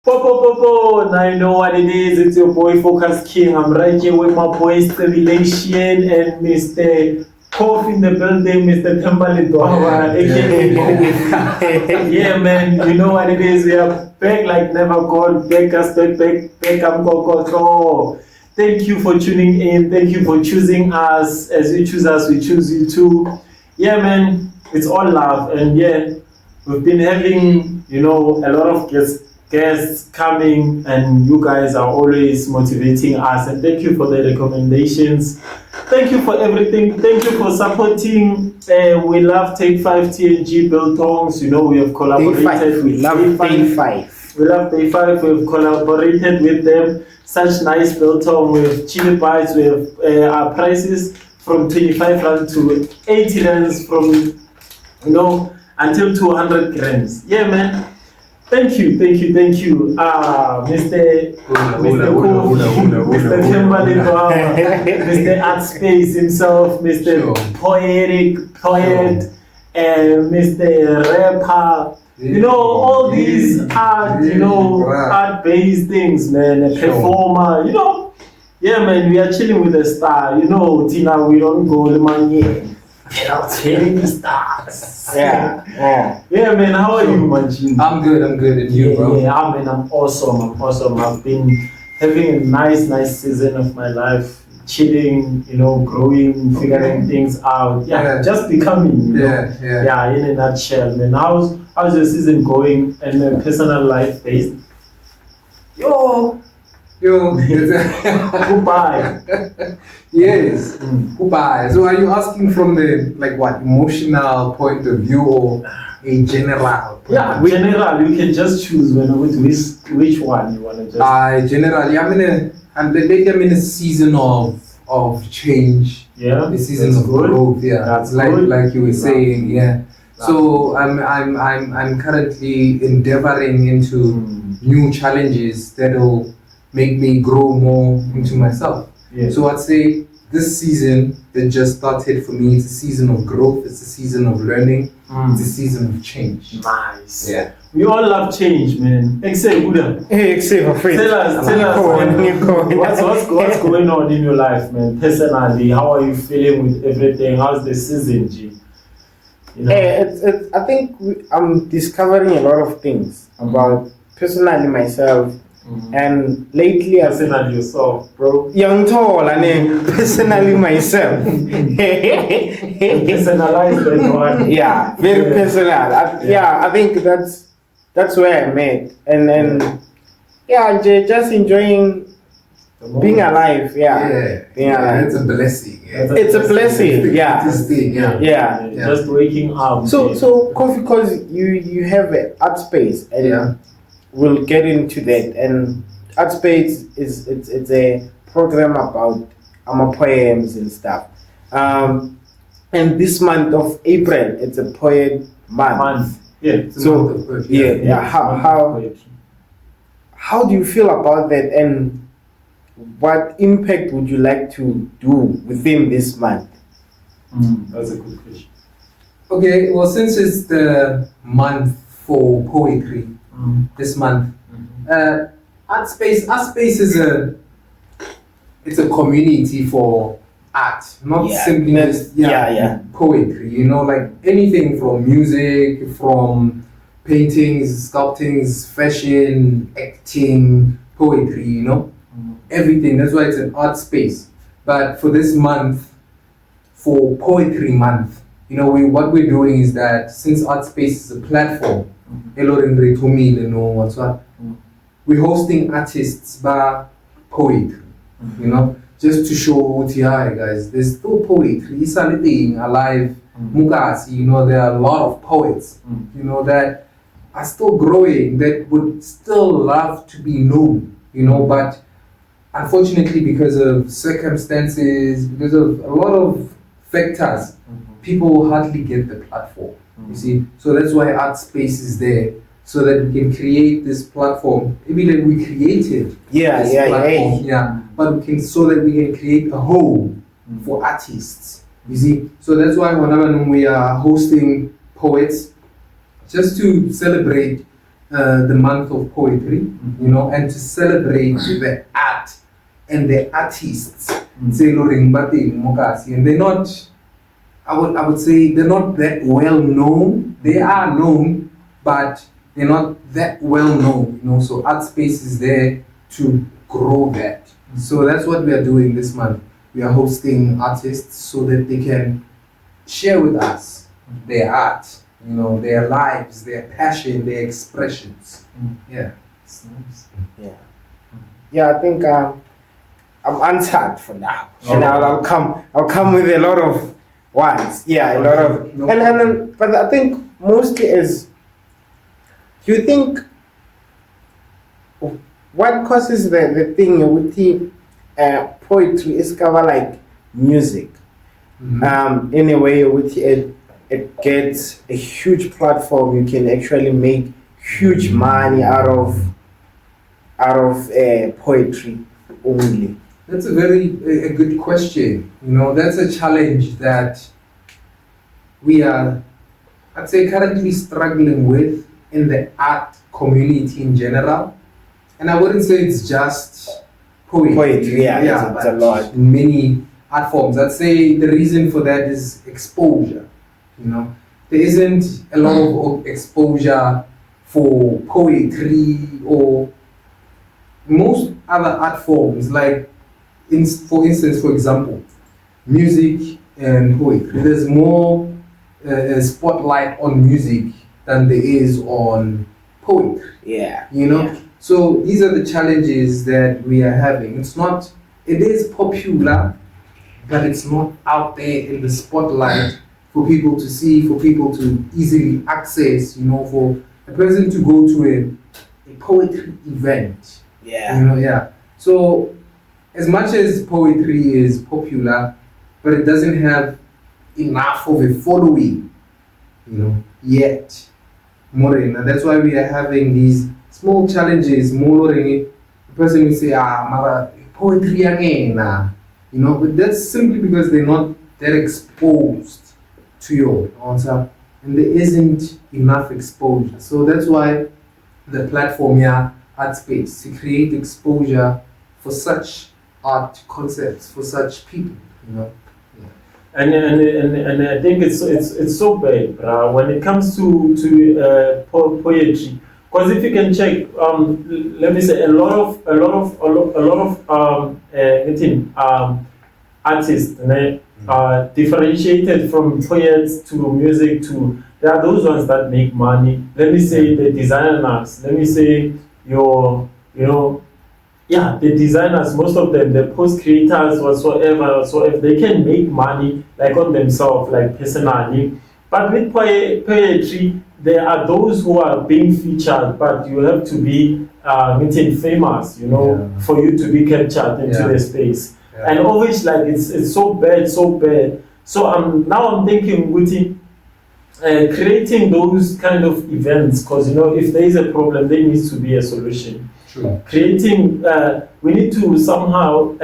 And I know what it is. It's your boy Focus King. I'm right here with my boy Stimulation and Mr. Kof in the building, Mr. Themba Ledwaba, aka Kof. Yeah, man, you know what it is. We are back like never gone. Back us, back up, go. Thank you for tuning in. Thank you for choosing us. As you choose us, we choose you too. Yeah, man, it's all love. And yeah, we've been having, a lot of guests coming, and you guys are always motivating us. And thank you for the recommendations. Thank you for everything. Thank you for supporting. We love Take 5 TNG Biltongs. We have collaborated with Day 5. We love Day 5. We've collaborated with them. Such nice biltong with chili bites. We have our prices from 25 rand to 80 rands from, until 200 grams. Yeah, man. Thank you. Mr. Themba Ledwaba, Mr. Art Space himself, Mr. Poet, and Mr. Rapper. All these art, art-based things, man. A performer, Yeah, man, we are chilling with a star. Tina, we don't go the money. Get out hitting the stars. Yeah. Yeah, man, how are you, Manjin? I'm good, and you, bro? Yeah, man, I'm awesome. I've been having a nice season of my life. Chilling, growing, figuring things out. Yeah, just becoming, Yeah, in a nutshell, man. How's your season going and personal life based? Yo. Goodbye. Yes. Goodbye. So are you asking from the emotional point of view or a general? Yeah, general. You can just choose which one you want to just. Generally, lately I'm in a season of change. Yeah. A season of growth. Yeah. That's like you were saying. Yeah. So I'm currently endeavoring into new challenges that'll make me grow more into myself. Yeah. So I'd say this season that just started for me, it's a season of growth, it's a season of learning, it's a season of change. Nice. Yeah. We all love change, man. Except Buddha. Except my friend. Tell us, man, what's going on in your life, man? Personally, how are you feeling with everything? How's the season, G? I think I'm discovering a lot of things about personally myself. And lately, personally yourself, bro. Young tall, and personally myself. Personalized that one. Yeah, very personal. I think that's where I'm at, and just enjoying being alive. Being alive. It's a blessing. Yeah. It's a blessing. Yeah. Just waking up. So Kofi, because you have an art space, and we'll get into that. And art space it's a program about poems and stuff. And this month of April, it's a poet month. Yeah. So how do you feel about that, and what impact would you like to do within this month? That's a good question. Okay, well, since it's the month for poetry, this month, art space is it's a community for art, not simply just poetry. Like anything from music, from paintings, sculptings, fashion, acting, poetry. Everything. That's why it's an art space. But for this month, for Poetry Month, what we're doing is that since art space is a platform, we're hosting artists by poetry, just to show guys, there's still poetry. It's anything alive. Mukasi, there are a lot of poets, that are still growing, that would still love to be known, but unfortunately because of circumstances, because of a lot of factors, people hardly get the platform. You see, so that's why art space is there, so that we can create this platform. Maybe that we created but so that we can create a home for artists. You see, so that's why whenever we are hosting poets, just to celebrate the month of poetry, you know, and to celebrate the art and the artists. And they're not, I would say they're not that well known. They are known, but they're not that well known, you know. So Art Space is there to grow that. So that's what we are doing this month. We are hosting artists so that they can share with us their art, you know, their lives, their passion, their expressions. Yeah. It's nice. Yeah, I think I'm answered for now. Oh. And I'll come with a lot of ones. Yeah, a lot of No and but I think mostly is, do you think what causes the thing with the poetry is cover like music? In a way with it gets a huge platform. You can actually make huge money out of poetry only. That's a good question. You know, that's a challenge that we are, I'd say, currently struggling with in the art community in general. And I wouldn't say it's just Poetry, yeah, it's a but lot. many art forms. I'd say the reason for that is exposure. You know, there isn't a lot of exposure for poetry or most other art forms, like for instance, for example, music and poetry. There's more spotlight on music than there is on poetry. Yeah. You know, Yeah. so these are the challenges that we are having. It is popular, but it's not out there in the spotlight for people to see, for people to easily access, you know, for a person to go to a poetry event. Yeah. You know, yeah. So as much as poetry is popular, but it doesn't have enough of a following, you know, yet. Morena. That's why we are having these small challenges. The person will say, mara poetry again, you know, but that's simply because they're not that exposed to your answer, and there isn't enough exposure. So that's why the platform here, Art Space, to create exposure for such art concepts, for such people, you know. And I think it's so bad, when it comes to poetry. Because if you can check, let me say, a lot of artists differentiated from poets to music to, there are those ones that make money. Let me say the designers. Let me say the designers, most of them, the post creators whatsoever, they can make money like on themselves, like personally. But with poetry, there are those who are being featured, but you have to be famous, you know, for you to be captured into the space. Yeah. And of which, like, it's so bad. So now I'm thinking with creating those kind of events, because, you know, if there is a problem, there needs to be a solution. True. Creating, we need to somehow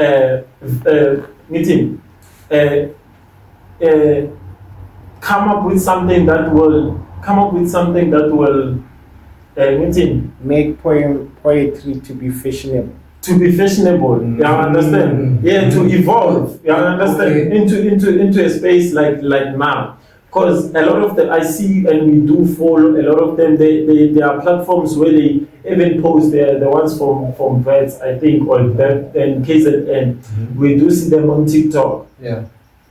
come up with something that will make poetry to be fashionable. To be fashionable, you understand? Yeah, to evolve, you understand? Into a space like now. Because a lot of them, I see and we do follow a lot of them, they are platforms where they even post the ones from Vets, I think, or that and KZN. We do see them on TikTok. Yeah.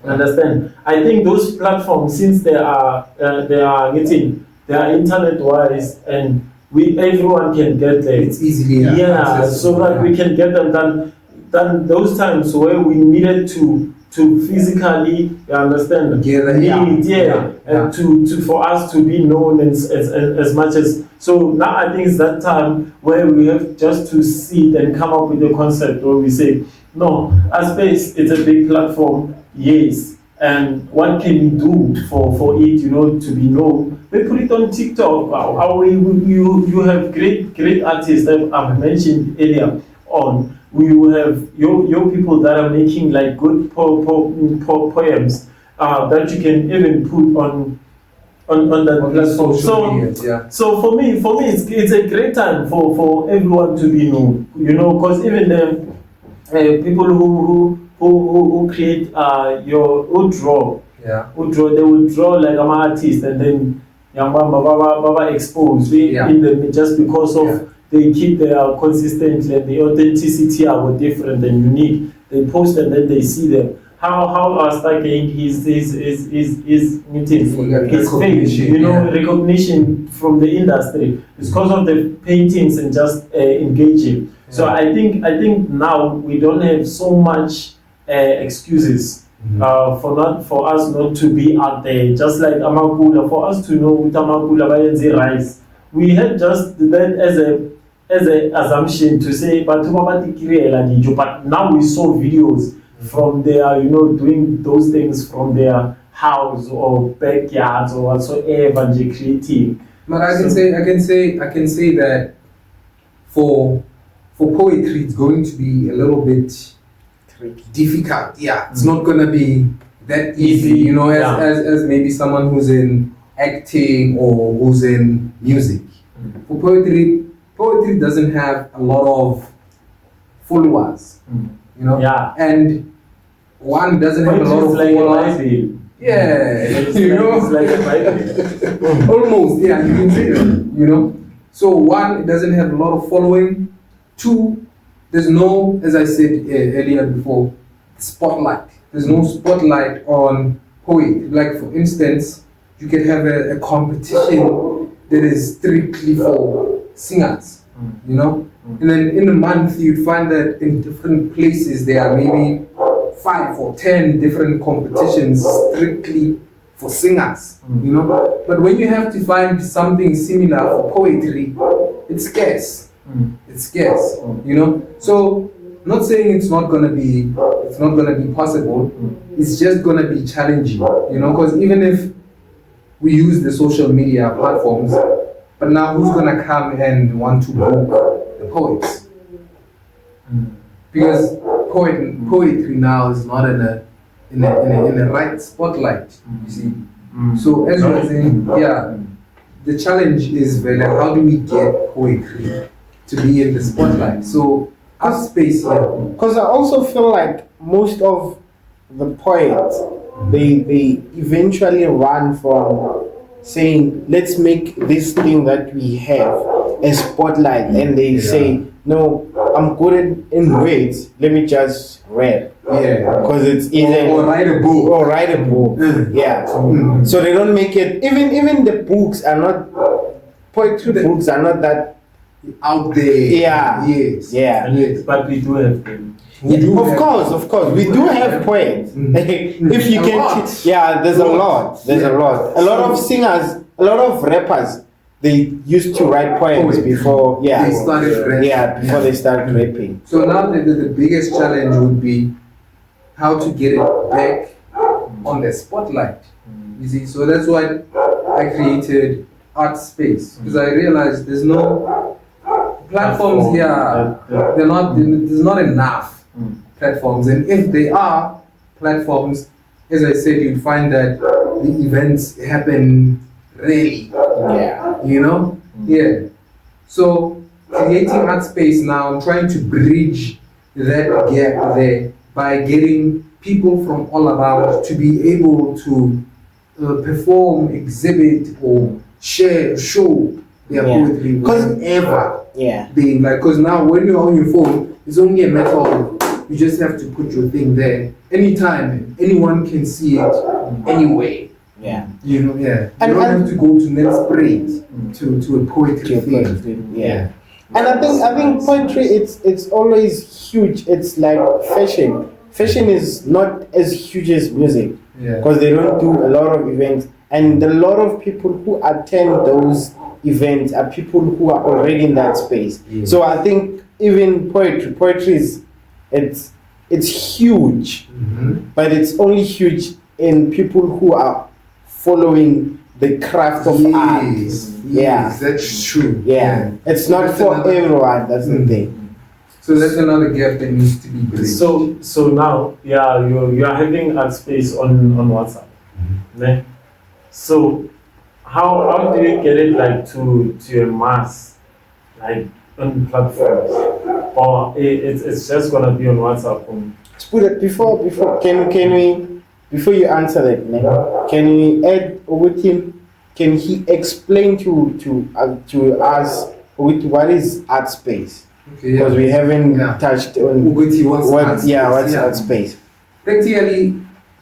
Understand? I think those platforms, since they are internet wise, and everyone can get there. It's easily so that we can get them done those times where we needed to physically, you understand, and to for us to be known as much as. So now I think it's that time where we have just to sit and come up with a concept where we say, no, a space, it's a big platform, yes, and what can we do for it, you know, to be known? We put it on TikTok. You have great artists that I've mentioned earlier on. We will have your people that are making like good poems that you can even put on that on the platform. social media. Yeah. So for me, it's a great time for everyone to be known. You know, because even people who create who draw, Yeah. they will draw like an artist, and then young baba exposed Yeah. in them just because of Yeah. they keep their consistency and the authenticity are different and unique. They post and then they see them. How Asta gained his meeting, his fame, you know, recognition from the industry. It's because of the paintings and just engaging. So I think now we don't have so much excuses for us not to be out there. Just like Amakula, for us to know with Amakula Bayenzi Rice, we had just that as a assumption to say, but now we saw videos from their, you know, doing those things from their house or backyards or whatsoever, and creating. But I can say that for poetry, it's going to be a little bit difficult. Yeah, it's not gonna be that easy. You know, as maybe someone who's in acting or who's in music. For poetry doesn't have a lot of followers. You know, and one doesn't have a lot of followers. Yeah, you know, it's like a Bible. Almost, yeah, you can say that, you know. So one, it doesn't have a lot of following. Two, there's no, as I said earlier before, spotlight. There's no spotlight on poetry. Like for instance, you can have a competition that is strictly for singers, you know. And then in a month, you'd find that in different places there are maybe 5 or 10 different competitions strictly for singers, you know. But when you have to find something similar for poetry, it's scarce. It's scarce, you know. So, not saying it's not gonna be possible. It's just gonna be challenging, you know. Because even if we use the social media platforms, but now who's gonna come and want to book the poets? Because poetry now is not in a right spotlight, you see. So as you were saying, the challenge is how do we get poetry to be in the spotlight? So our space here. Because I also feel like most of the poets, they eventually run from saying, let's make this thing that we have a spotlight, and they say, no, I'm good in words, let me just rap. Because it's easy. Or write a book. So they don't make it, even the books are not, poetry books are not that out there. But we do have them. Of course, we do have poets. If you can, there's a lot. A lot of singers, a lot of rappers, they used to write poems before. They started rapping. Before they started rapping. So now the biggest challenge would be how to get it back on the spotlight. You see, so that's why I created Art Space, because I realized there's no platforms here. There's not enough platforms, and if they are platforms, as I said, you'd find that the events happen rarely. You know? So creating Art Space now, I'm trying to bridge that gap there by getting people from all around to be able to perform, exhibit, or share, show their poetry whenever they like. Because now when you're on your phone, it's only a matter of you just have to put your thing there anytime. Anyone can see it anyway. You know, you don't have to go to Nelspruit to a poetry thing. And I think poetry, it's always huge. It's like fashion. Fashion is not as huge as music because they don't do a lot of events, and a lot of people who attend those events are people who are already in that space. So I think even poetry is it's huge, but it's only huge in people who are following the craft of art. Yes, that's true. It's not that's for everyone. That's the thing. So that's another gap that needs to be bridged. So now, you are having Art Space on WhatsApp. So how do you get it like to a mass, like on platforms, or it's just gonna be on WhatsApp only? Let's put it before can we before you answer that, Nick, can we add with him? Can he explain to us with what is art space? Okay, Because we haven't Yeah. touched on Uguti, what's art space? what's Yeah. art space. Practically,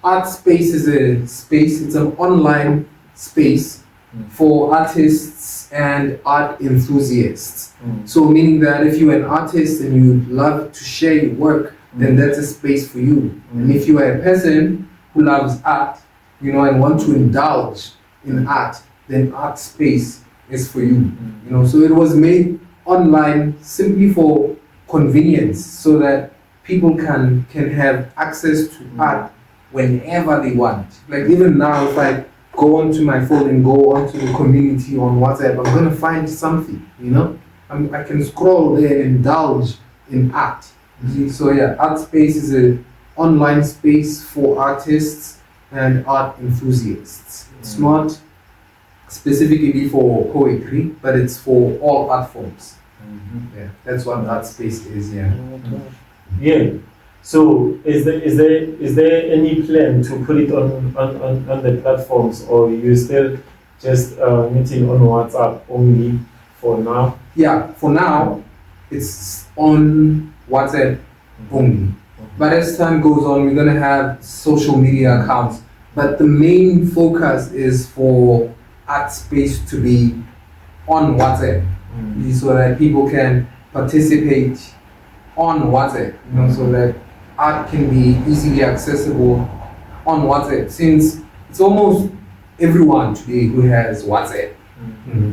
art space is a space, it's an online space for artists and art enthusiasts. So meaning that if you're an artist and you love to share your work, then that's a space for you. And if you are a person who loves art, you know, and want to indulge in art, then art space is for you. You know, so it was made online simply for convenience, so that people can have access to art whenever they want. Like even now, if I go onto my phone and go onto the community on WhatsApp, I'm gonna find something, you know? I can scroll there and indulge in art. You see? So yeah, art space is an online space for artists and art enthusiasts. It's not specifically for poetry, but it's for all art forms. Yeah, that's what art space is. Yeah. Yeah. So is there any plan to put it on the platforms, or you still just meeting on WhatsApp only for now? Yeah, for now, it's on WhatsApp only. But as time goes on, we're gonna have social media accounts. But the main focus is for art space to be on WhatsApp, so that people can participate on WhatsApp, you know, so that art can be easily accessible on WhatsApp, since it's almost everyone today who has WhatsApp.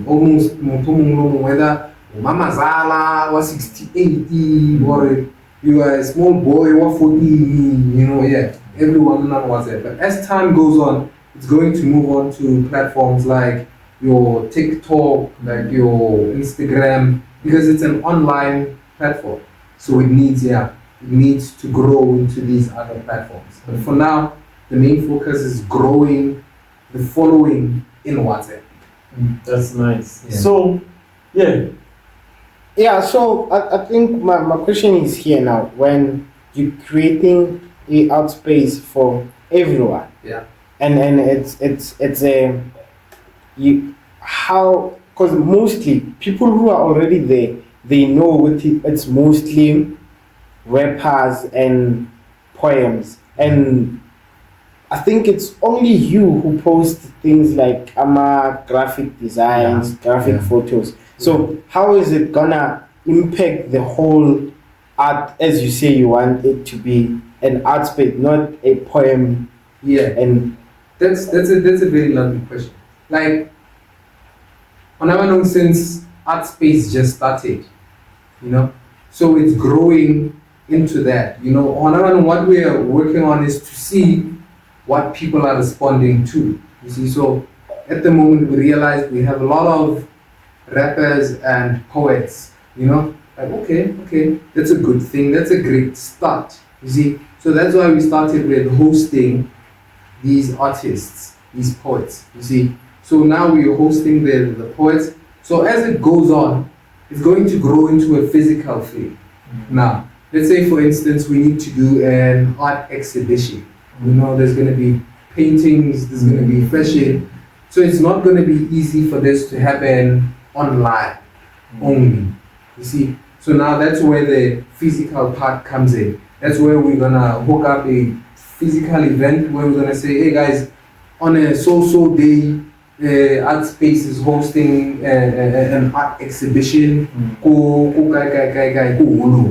Almost whether Mama Zala was 60, 80, or you are a small boy or 40, you know, yeah, everyone on WhatsApp. But as time goes on, it's going to move on to platforms like your TikTok, like your Instagram, because it's an online platform. So it needs to grow into these other platforms. But for now, the main focus is growing the following in WhatsApp. That's nice. Yeah. So, yeah. Yeah, so I think my question is here now. When you're creating a art space for everyone, Yeah. and it's a you how, because mostly people who are already there, they know what it's mostly rappers and poems, and I think it's only you who post things like graphic designs, graphic photos. So how is it gonna impact the whole art? As you say, you want it to be an art space, not a poem. Yeah, And that's a very lovely question. Like, on our own, since art space just started, you know, so it's growing into that. You know, on our own, what we are working on is to see what people are responding to. You see, so at the moment we realize we have a lot of rappers and poets. You know, like okay, that's a good thing. That's a great start. You see, so that's why we started with hosting these artists, these poets. You see, so now we are hosting the poets. So as it goes on, it's going to grow into a physical thing. Now, let's say for instance we need to do an art exhibition. You know, there's going to be paintings, there's going to be fashion. So it's not going to be easy for this to happen online only. You see, so now that's where the physical part comes in. That's where we're going to hook up a physical event where we're going to say, hey guys, on a so day, Art Space is hosting an art exhibition.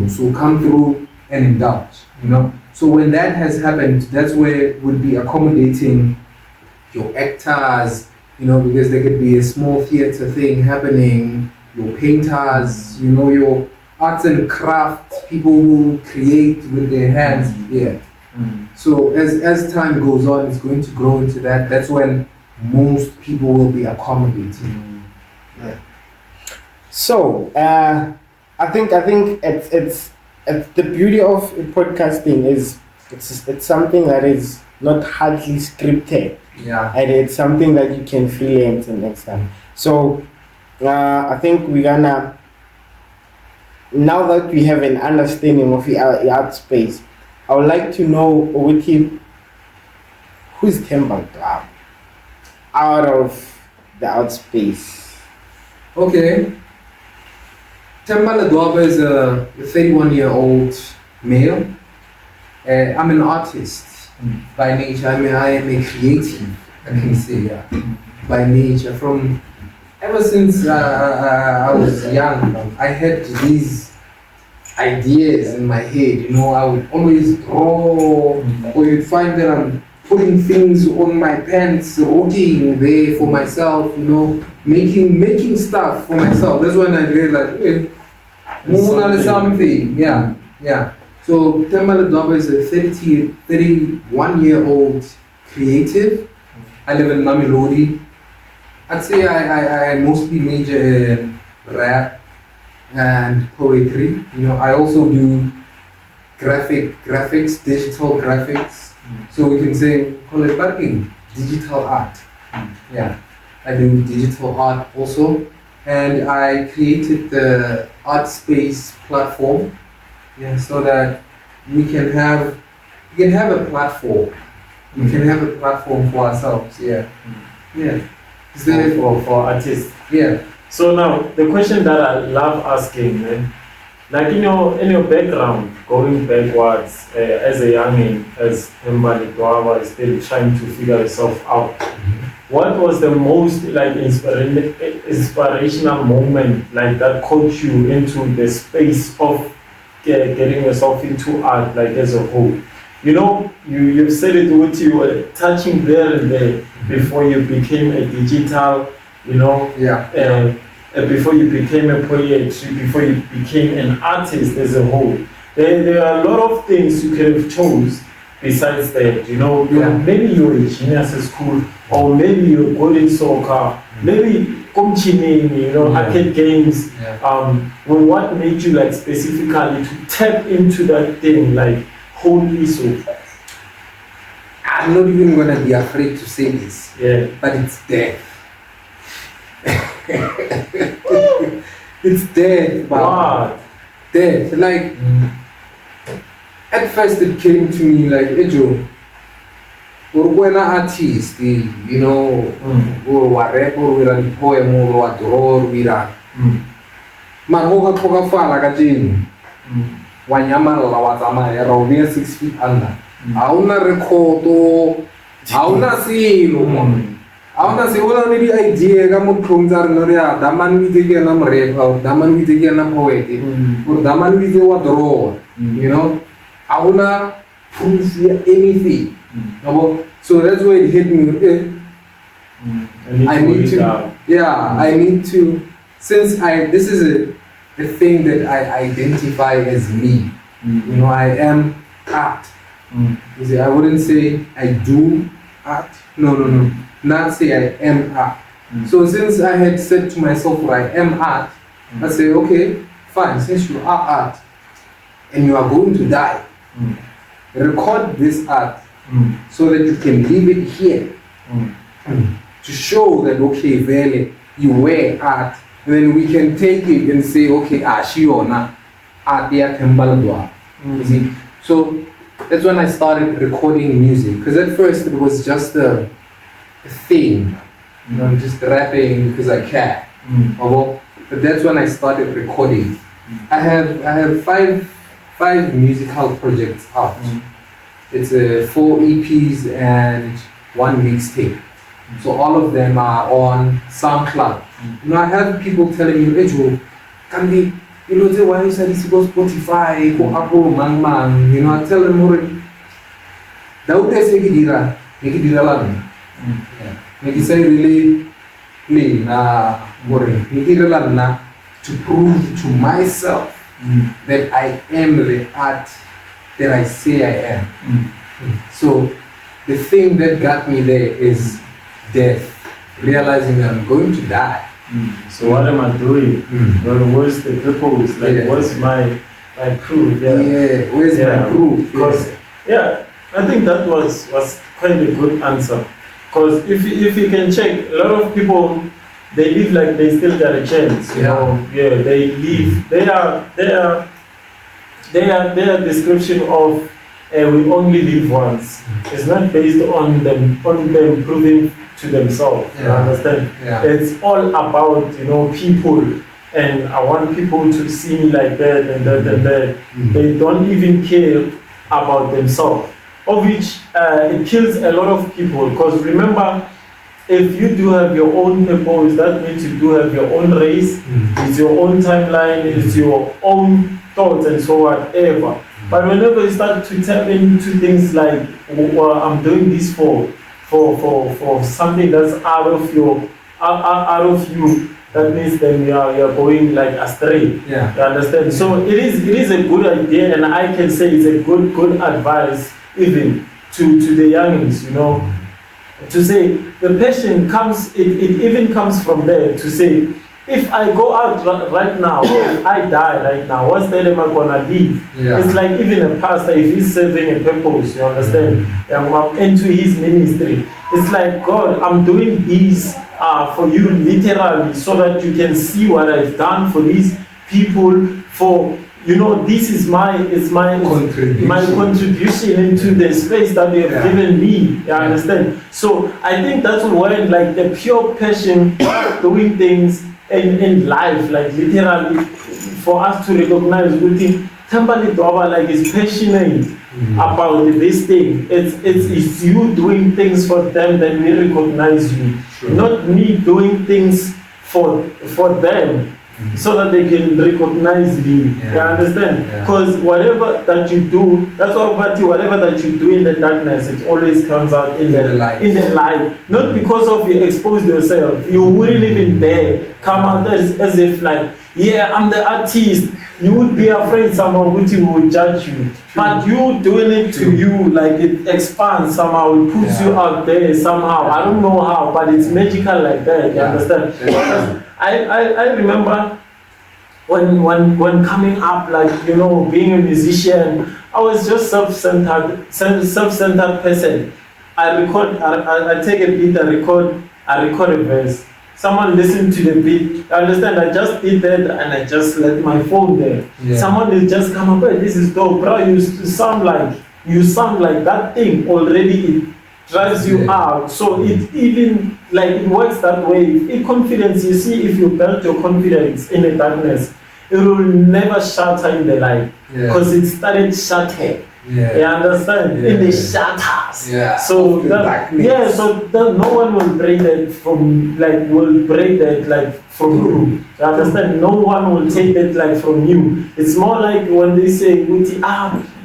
So come through and indulge, you know. So when that has happened, that's where we'll be accommodating your actors, you know, because there could be a small theater thing happening, your painters, you know, your arts and crafts, people who create with their hands. Yeah. So as time goes on, it's going to grow into that. That's when most people will be accommodated. Yeah. so I think it's the beauty of podcasting is it's something that is not hardly scripted. Yeah. and it's something that you can freelance and next time. So I think we're gonna, now that we have an understanding of the art space, I would like to know with him, who's Themba Ledwaba out of the art space? Okay. Themba Ledwaba is a 31-year-old male. I'm an artist by nature. I mean, I am a creative, I can say, yeah, by nature. From ever since I was young, I had these ideas in my head. You know, I would always draw, or you'd find that I'm putting things on my pants, working there for myself. You know, making stuff for myself. That's when I realized, hey, more something. Yeah, yeah. So Themba Ledwaba is a 31-year-old creative. I live in Mamelodi. I'd say I mostly major in rap and poetry. You know, I also do graphics, digital graphics. So we can say, call it parking, digital art. Yeah, I do digital art also. And I created the art space platform. Yeah, so that we can have a platform. We can have a platform for ourselves. Yeah, yeah. Is there For artists. Yeah. So now the question that I love asking, like in your background, going backwards as a youngin, as Themba Ledwaba is still trying to figure yourself out. What was the most like inspirational moment like that caught you into the space of getting yourself into art, like as a whole? You know, you've said it with you were touching there and there before you became a digital, you know, before you became a poet, before you became an artist as a whole. There are a lot of things you could have chose besides that, you know. Maybe you're a genius at school, or maybe you're good in soccer, maybe you know, arcade games. Well, what made you like specifically to tap into that thing like wholly so? I'm not even gonna be afraid to say this. Yeah. But it's death. It's death, Wow. Death. Like at first it came to me like, Ejo, we're an artist, you know, or a rapper, or a poem, or a drawer, or a man who got like a gym. When Yaman Lawatama, around 6 feet under. I will not record, I will not see no more. I want to say, well, I need idea. I'm not going to say, Daman we take a number, Daman we take a number, or Daman we take a draw. You know, I want to prove anything. So that's why it hit me. I need to, I need to, since this is a thing that I identify as me. You know, I am art. You see, I wouldn't say I do art. No. Not say I am art. So since I had said to myself, I am art, I say, okay, fine, since you are art and you are going to die, record this art so that you can leave it here to show that, okay, really, you were art. And then we can take it and say, okay, Shiona, art there, Themba Ledwaba. You see? So that's when I started recording music. Because at first it was just a thing, you know, just rapping because I can. But that's when I started recording. I have five musical projects out. It's 4 EPs and 1 mixtape. So all of them are on SoundCloud. You know, I have people telling me, Ejo, can we, you know, say why you said this go Spotify, go Apple, man. You know, I tell them already. That would say make it land. Make it say really play na worry. Make it land na to prove to myself that I am the art that I say I am. So the thing that got me there is death, realizing that I'm going to die. So what am I doing? Where's the purpose? Like, what's my proof? Where's my proof? Because I think that was quite a good answer. Because if you can check, a lot of people, they live like they still got a chance, you know. Yeah, they live. Their description of we only live once. It's not based on them proving to themselves. You understand? Yeah. It's all about, you know, people, and I want people to see me like that and that and that. They don't even care about themselves, of which it kills a lot of people. Because remember, if you do have your own purpose, that means you do have your own race, it's your own timeline, it's your own thoughts and so whatever. But whenever you start to tap into things like, well, I'm doing this for something that's out of you, that means then you're going like astray. Yeah. You understand? So it is a good idea, and I can say it's a good advice even to the youngins, you know, to say the passion comes, it even comes from there, to say, if I go out right now, if I die right now, what state am I gonna live? Yeah. It's like even a pastor, if he's serving a purpose, you understand, into his ministry, it's like, God, I'm doing this for you literally, so that you can see what I've done for these people, for, you know, this is my contribution into the space that they have given me. You understand? So I think that's when, like, the pure passion of doing things in life, like literally, for us to recognize, we think Themba Ledwaba, like, is passionate about this thing. It's you doing things for them, then we recognize you. Sure. Not me doing things for them, so that they can recognize me. You understand? Because whatever that you do, that's whatever that you do in the darkness, it always comes out in the light. In the light. Not because of you exposed yourself. You wouldn't even dare come out as if like, yeah, I'm the artist. You would be afraid someone would judge you. But you doing it to you, like, it expands somehow, it puts you out there somehow. I don't know how, but it's magical like that. You understand? I remember when coming up, like, you know, being a musician, I was just self-centered person. I take a beat, I record a verse. Someone listened to the beat. I understand, I just did that and I just let my phone there. Someone will just come up, hey, this is dope, bro. You sound like that thing already. It drives you out. So it even, like, it works that way. In confidence, you see, if you build your confidence in the darkness, it will never shatter in the light, because it started shattering. You understand? In the shatters. So that, no one will break that from you. You understand? No one will take that like from you. It's more like when they say,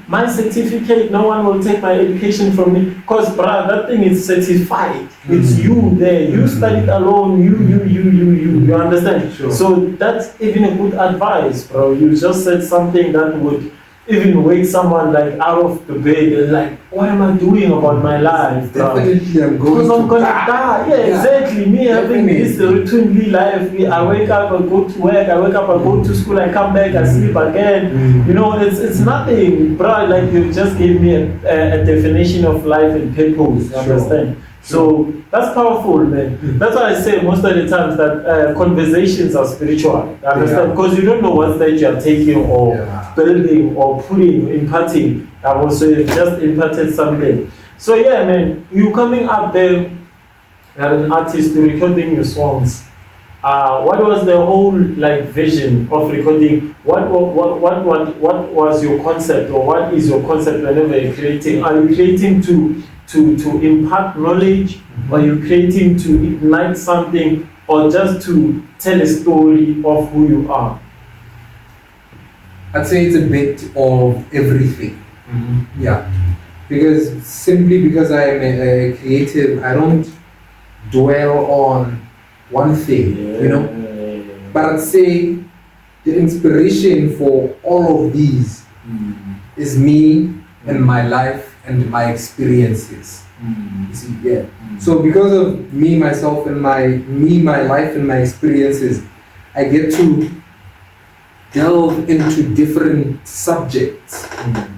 my certificate, no one will take my education from me. Because, bruh, that thing is certified. It's you there. You studied alone. You understand? Sure. So that's even a good advice, bro. You just said something that would even wake someone like out of the bed and like, what am I doing about my life? Definitely, I'm going to die. Yeah, exactly. Me having this routinely life. I wake up, I go to work. I wake up, I go to school. I come back, I sleep again. You know, it's nothing, bro. Like, you just gave me a definition of life and purpose. You understand? So that's powerful, man. That's why I say most of the times that conversations are spiritual. You understand? Because you don't know what stage you are taking or building or putting, imparting. So you just imparted something. So yeah, man, you coming up there as an artist recording your songs. What was the whole like vision of recording? What was your concept, or what is your concept whenever you're creating? Are you creating to impart knowledge, or are you creating to ignite something, or just to tell a story of who you are? I'd say it's a bit of everything. Because I am a creative, I don't dwell on one thing, you know. But I'd say the inspiration for all of these is me and my life and my experiences. You see, So because of me, myself, and my life and my experiences, I get to delve into different subjects.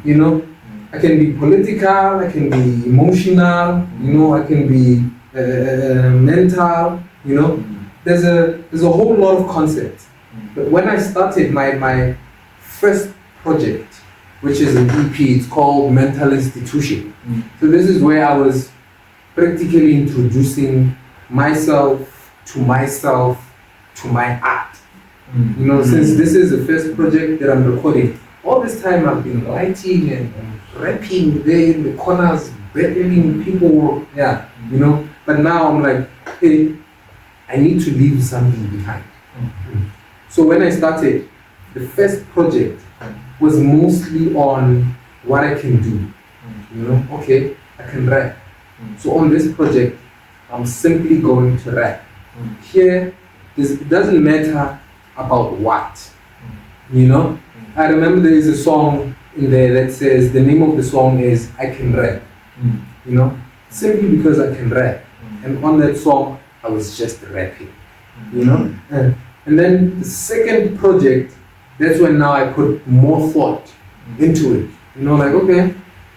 You know, I can be political, I can be emotional, you know, I can be mental, you know. There's a whole lot of concepts. But when I started my first project, which is an EP, it's called Mental Institution. So this is where I was practically introducing myself to my art. You know, since this is the first project that I'm recording, all this time I've been writing and rapping there in the corners, battling people, you know. But now I'm like, hey, I need to leave something behind. So when I started, the first project was mostly on what I can do. You know, okay, I can rap. So on this project, I'm simply going to rap. Here, it doesn't matter about what. You know, I remember there is a song in there that says the name of the song is I Can Rap. You know, simply because I can rap. And on that song, I was just rapping. You know, and then the second project, that's when now I put more thought into it. You know, like, okay,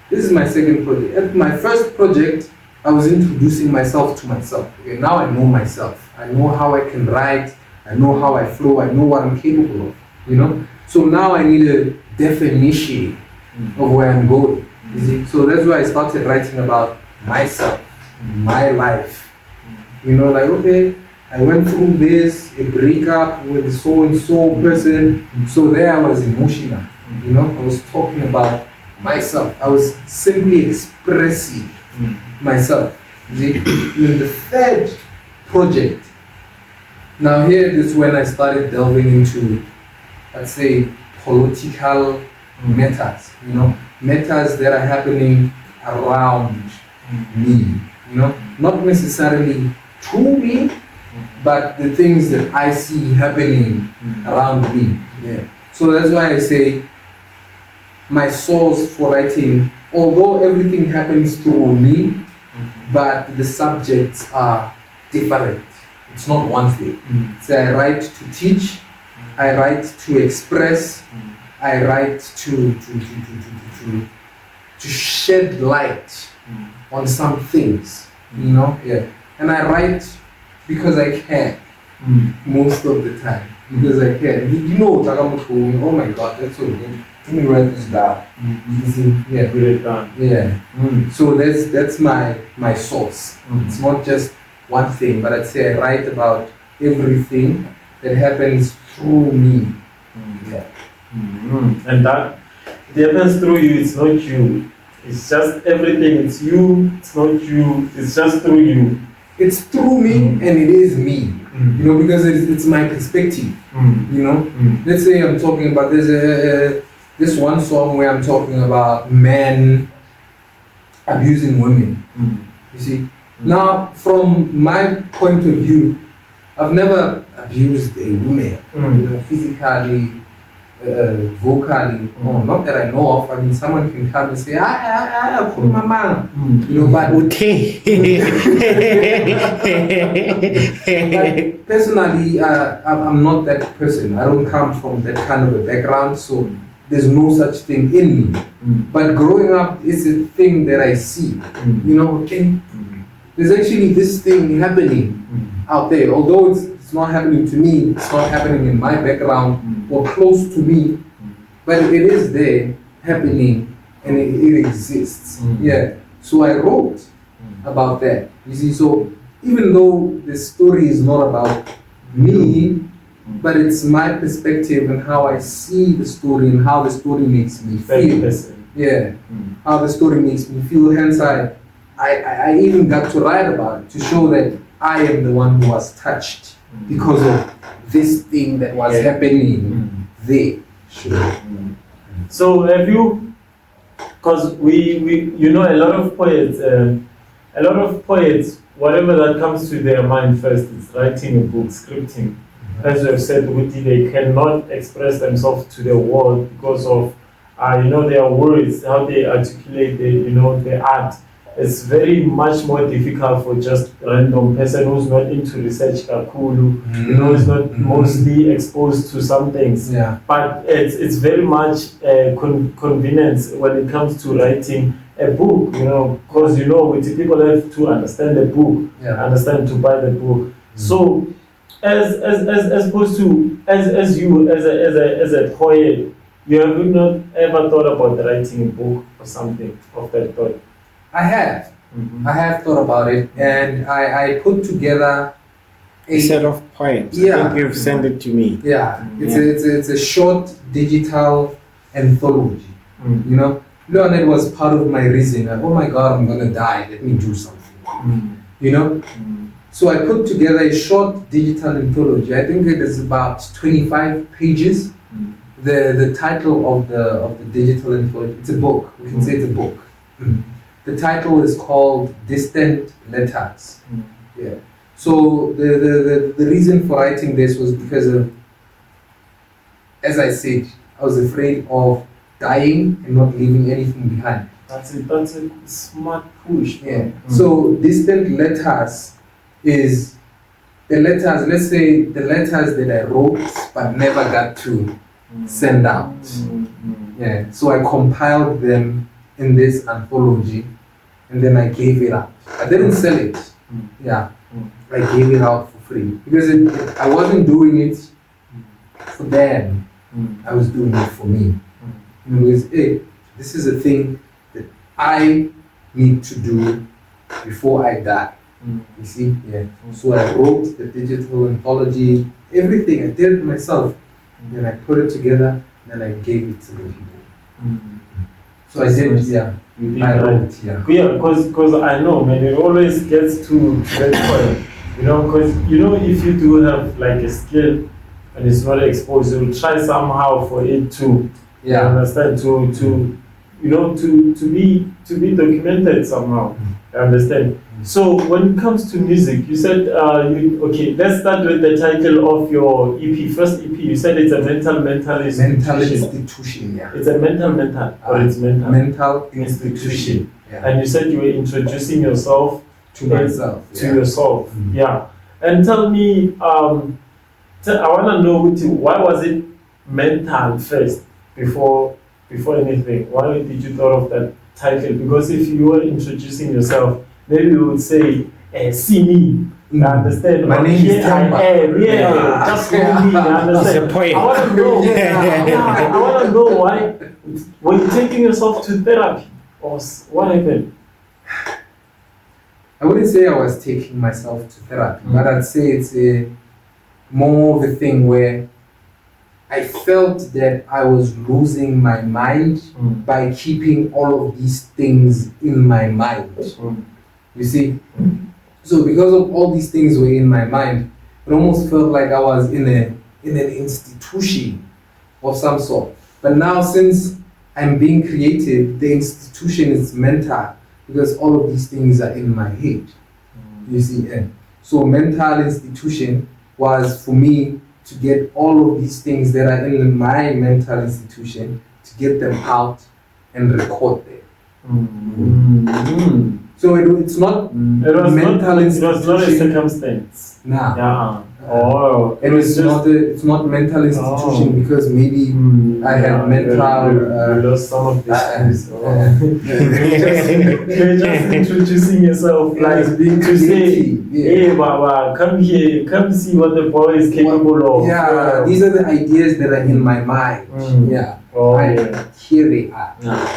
this is my second project. At my first project, I was introducing myself to myself. Okay, now I know myself. I know how I can write. I know how I flow. I know what I'm capable of. You know, so now I need a definition of where I'm going. You see? So that's why I started writing about myself, my life. You know, like, okay, I went through this, a breakup with so and so person. So there I was emotional. You know, I was talking about myself. I was simply expressing myself. You see? In the third project, now here is when I started delving into, let's say, political matters. You know, matters that are happening around me. You know, not necessarily to me, but the things that I see happening around me. Yeah. So that's why I say my source for writing, although everything happens through me, but the subjects are different. It's not one thing. So I write to teach, I write to express, I write to shed light on some things. You know, yeah. And I write because I can, most of the time. Because I can. You know, oh my God, that's so good. Let me write this down. Yeah, Put it down. yeah. So that's my source. It's not just one thing, but I'd say I write about everything that happens through me. Yeah. And that it happens through you. It's not you. It's just everything. It's you. It's not you. It's just through you. It's through me and it is me. You know, because it's my perspective. You know, let's say I'm talking about this one song where I'm talking about men abusing women. You see, now from my point of view, I've never abused a woman, you know, physically, vocally. No, not that I know of. I mean, someone can come and say, I put my man, you know, but Okay. But personally, I'm not that person. I don't come from that kind of a background, so there's no such thing in me. But growing up is a thing that I see. You know, okay, there's actually this thing happening out there. Although it's not happening to me, it's not happening in my background or close to me, but it is there happening and it exists. Yeah. So I wrote about that. You see, so even though the story is not about me, but it's my perspective and how I see the story and how the story makes me feel. Yeah, how the story makes me feel. Hence, I even got to write about it to show that I am the one who was touched because of this thing that was happening there. So have you? Because we you know, a lot of poets, whatever that comes to their mind first is writing a book, scripting. As you have said, they cannot express themselves to the world because of, you know, their words, how they articulate, the art. It's very much more difficult for just a random person who's not into research, kakulu, you know, is not mostly exposed to some things. Yeah. But it's very much convenience when it comes to writing. a book, because with people have to understand the book, understand to buy the book. So as opposed to as you as a poet, you have not ever thought about writing a book or something of that thought? I have. I have thought about it, and I put together a set of poems. I think you've sent it to me. It's a short digital anthology. Leonard was part of my reason. Like, oh my God, I'm gonna die. Let me do something. So I put together a short digital anthology. I think it is about 25 pages. The title of the digital anthology, it's a book. We can say it's a book. The title is called Distant Letters. So the reason for writing this was because of, as I said, I was afraid of dying and not leaving anything behind. That's a smart push. So distant letters is the letters, let's say the letters that I wrote but never got to send out. So I compiled them in this anthology and then I gave it out. I didn't sell it. I gave it out for free because I wasn't doing it for them. I was doing it for me. Because this is a thing that I need to do before I die. You see? So I wrote the digital anthology, everything. I did it myself. Then I put it together, and then I gave it to the people. So I did, I wrote, because I know, man, it always gets to that point. Because if you do have like a skill and it's not exposed, you'll try somehow for it to understand to be documented somehow. I understand. So when it comes to music, you said let's start with the title of your EP. First EP, you said it's a mental institution. It's a mental or it's mental institution. And you said you were introducing yourself to myself. To yourself. And tell me, I want to know why was it mental first before anything? Why did you thought of that title? Because if you were introducing yourself, maybe you would say, see me. I understand. My name is Themba. Just for me. I understand. I want to know. I want to know why. Were you taking yourself to therapy, or what happened? I wouldn't say I was taking myself to therapy, but I'd say it's more of a thing where I felt that I was losing my mind by keeping all of these things in my mind. You see? So because of all these things were in my mind, it almost felt like I was in an institution of some sort. But now since I'm being creative, the institution is mental because all of these things are in my head. You see? So mental institution was for me to get all of these things that are in my mental institution, to get them out and record them. So it's not mental institution. It was not a circumstance. Nah. It's not mental institution because maybe I had mental. You lost some of these things. You're just introducing yourself, like being to say, hey, Baba, come here, come see what the boy is capable of. These are the ideas that are in my mind. Here they are.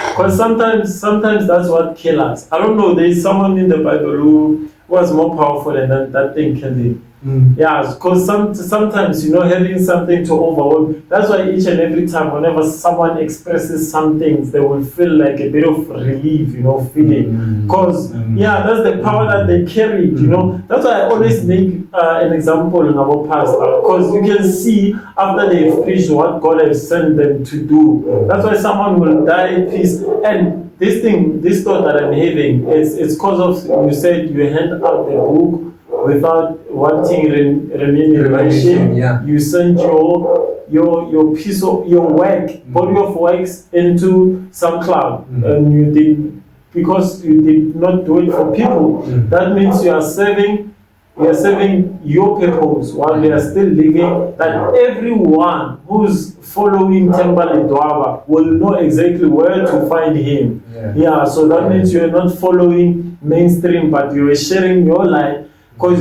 Because sometimes that's what kills us. I don't know, there's someone in the Bible who was more powerful than that thing killed him. Because sometimes, having something to overwhelm, that's why each and every time, whenever someone expresses some things, they will feel like a bit of relief, feeling. Because, that's the power that they carried, That's why I always make an example in our past, because you can see after they've preached what God has sent them to do. That's why someone will die in peace. And this thought that I'm having, it's because of, you said you hand out the book without wanting remuneration. You send your piece of your work, body of works into SoundCloud, and you did, because you did not do it for people. That means you are serving we are serving your purpose while we are still living, that everyone who's following Themba Ledwaba will know exactly where to find him. Yeah, so that means you are not following mainstream, but you are sharing your life. Because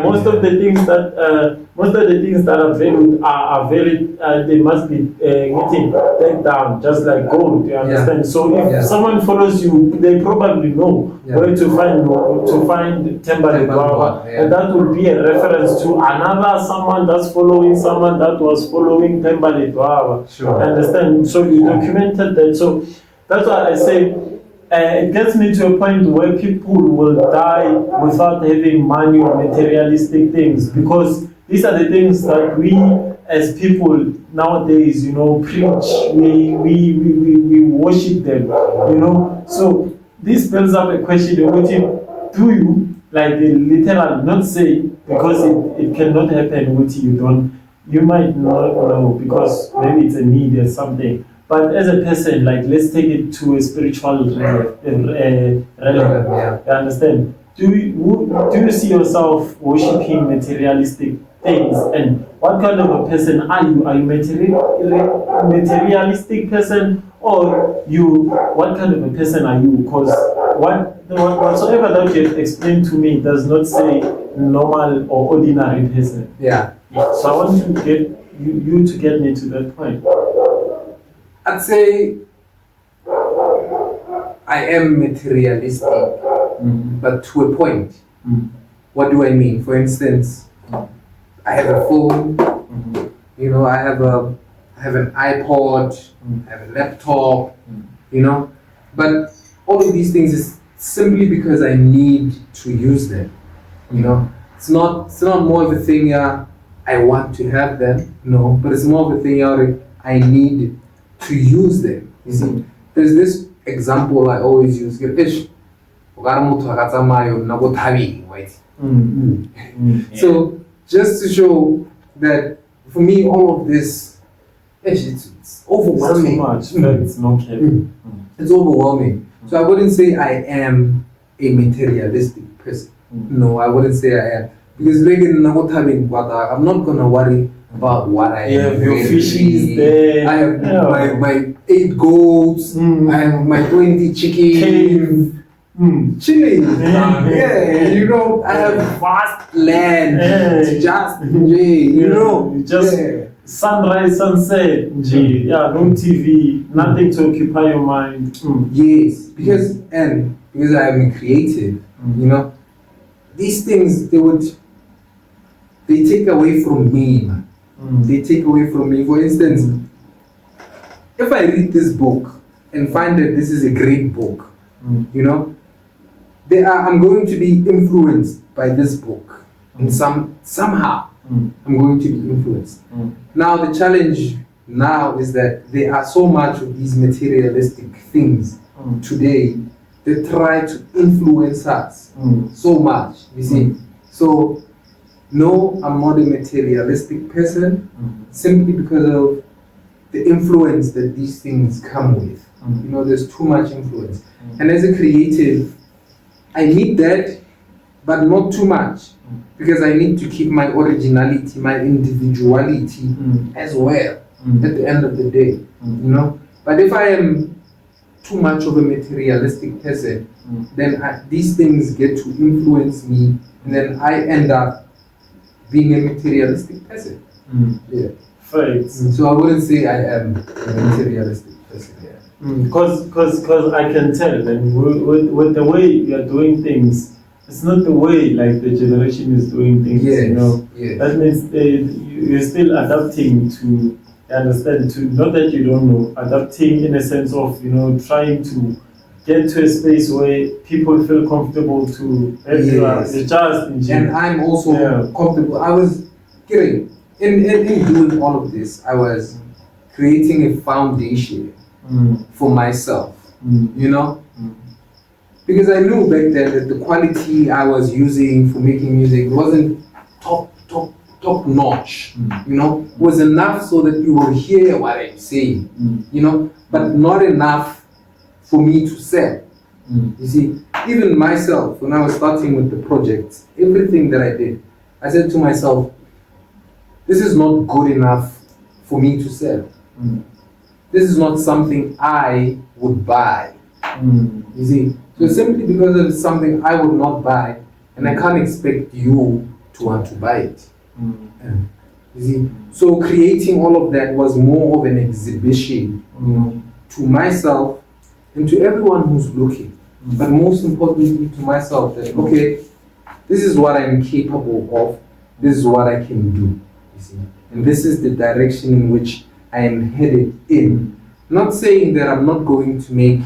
most of the things that are valued are very they must be getting taken down, just like gold. You understand? So if someone follows you, they probably know where to find Themba Ledwaba, and that will be a reference to another someone that's following someone that was following Themba Ledwaba. Sure. Understand? So you documented that. So that's why I say. It gets me to a point where people will die without having money or materialistic things, because these are the things that we as people nowadays, preach. We worship them, So this builds up a question: do you, like the literal, not say because it cannot happen with you might not know because maybe it's a need or something. But as a person, like let's take it to a spiritual relevance. You understand? Do you see yourself worshiping materialistic things? And what kind of a person are you? Are you materialistic person, or what kind of a person are you? Because whatsoever that you have explained to me does not say normal or ordinary person. Yeah. So I want to get you to get me to that point. I'd say I am materialistic, but to a point. What do I mean? For instance, I have a phone, I have an iPod, I have a laptop, but all of these things is simply because I need to use them. It's not more of a thing I want to have them, no, but it's more of a thing I need to use them. You see, there's this example I always use. So just to show that for me, all of this, it's overwhelming. So much, but it's not caring. It's overwhelming. So I wouldn't say I am a materialistic person. No, I wouldn't say I am. Because I'm not gonna worry about what I have. Your fishies there. I have my 8 goats. I have my 20 chickens. Chilling. I have vast land to just enjoy. Sunrise, sunset, no TV, nothing to occupy your mind. Yes, because I am creative, these things they take away from me, man. They take away from me. For instance, if I read this book and find that this is a great book, I'm going to be influenced by this book, and somehow I'm going to be influenced. Now the challenge now is that there are so much of these materialistic things today that try to influence us so much. You see, so. No, I'm not a materialistic person, simply because of the influence that these things come with. There's too much influence. And as a creative, I need that, but not too much, because I need to keep my originality, my individuality as well at the end of the day. But if I am too much of a materialistic person, then these things get to influence me, and then I end up being a materialistic person. Right. So I wouldn't say I am a materialistic person. Because I can tell, and with the way you are doing things, it's not the way like the generation is doing things. Yes. That means you're still adapting to understand. To not that you don't know, adapting in a sense of trying to get to a space where people feel comfortable to adjust. And I'm also comfortable. I was kidding. In doing all of this, I was creating a foundation for myself, because I knew back then that the quality I was using for making music wasn't top notch, was enough so that you will hear what I'm saying, but not enough for me to sell. You see, even myself, when I was starting with the project, everything that I did, I said to myself, this is not good enough for me to sell. This is not something I would buy. You see? So simply because it's something I would not buy, and I can't expect you to want to buy it. You see? So creating all of that was more of an exhibition to myself and to everyone who's looking. But most importantly to myself, that okay, this is what I'm capable of, this is what I can do. You see? And this is the direction in which I am headed in. Not saying that I'm not going to make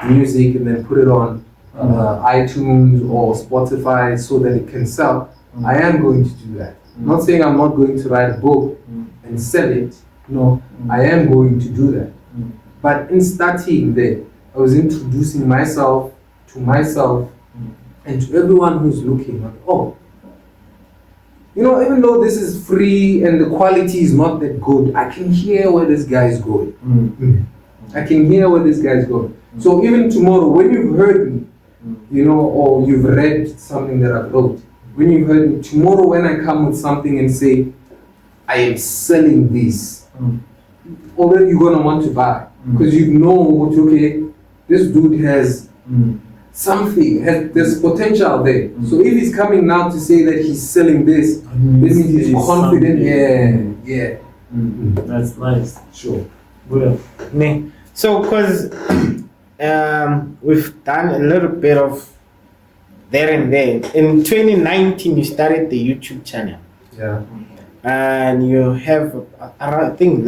music and then put it on iTunes or Spotify so that it can sell. I am going to do that. Not saying I'm not going to write a book and sell it. No, I am going to do that. But in starting there, I was introducing myself to myself and to everyone who's looking. Like, oh, you know, even though this is free and the quality is not that good, I can hear where this guy is going. I can hear where this guy is going. So even tomorrow, when you've heard me, you know, or you've read something that I wrote, when you've heard me, tomorrow when I come with something and say, I am selling this, already you're going to want to buy. Because you know, okay, this dude has something, there's potential there. So if he's coming now to say that he's selling this, that means he's confident. Yeah. That's nice. Sure. Well, So, because we've done a little bit of there and there. In 2019, you started the YouTube channel. Yeah. And you have, I think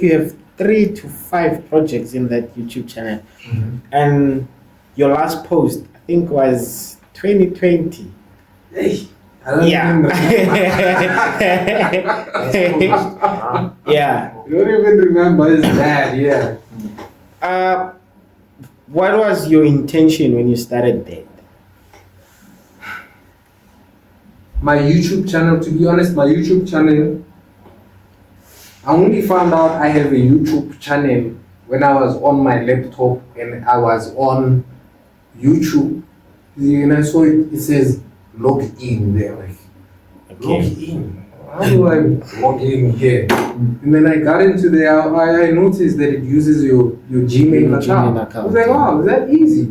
you have 3 to 5 projects in that YouTube channel. And your last post, I think, was 2020. Hey. Yeah. Yeah. You don't even remember his dad, yeah. What was your intention when you started that? My YouTube channel, to be honest, I only found out I have a YouTube channel when I was on my laptop and I was on YouTube. And I saw it says log in there. Like, log in? How do I log in here? And then I got into there, I noticed that it uses your Gmail account. I was like, wow, is that easy?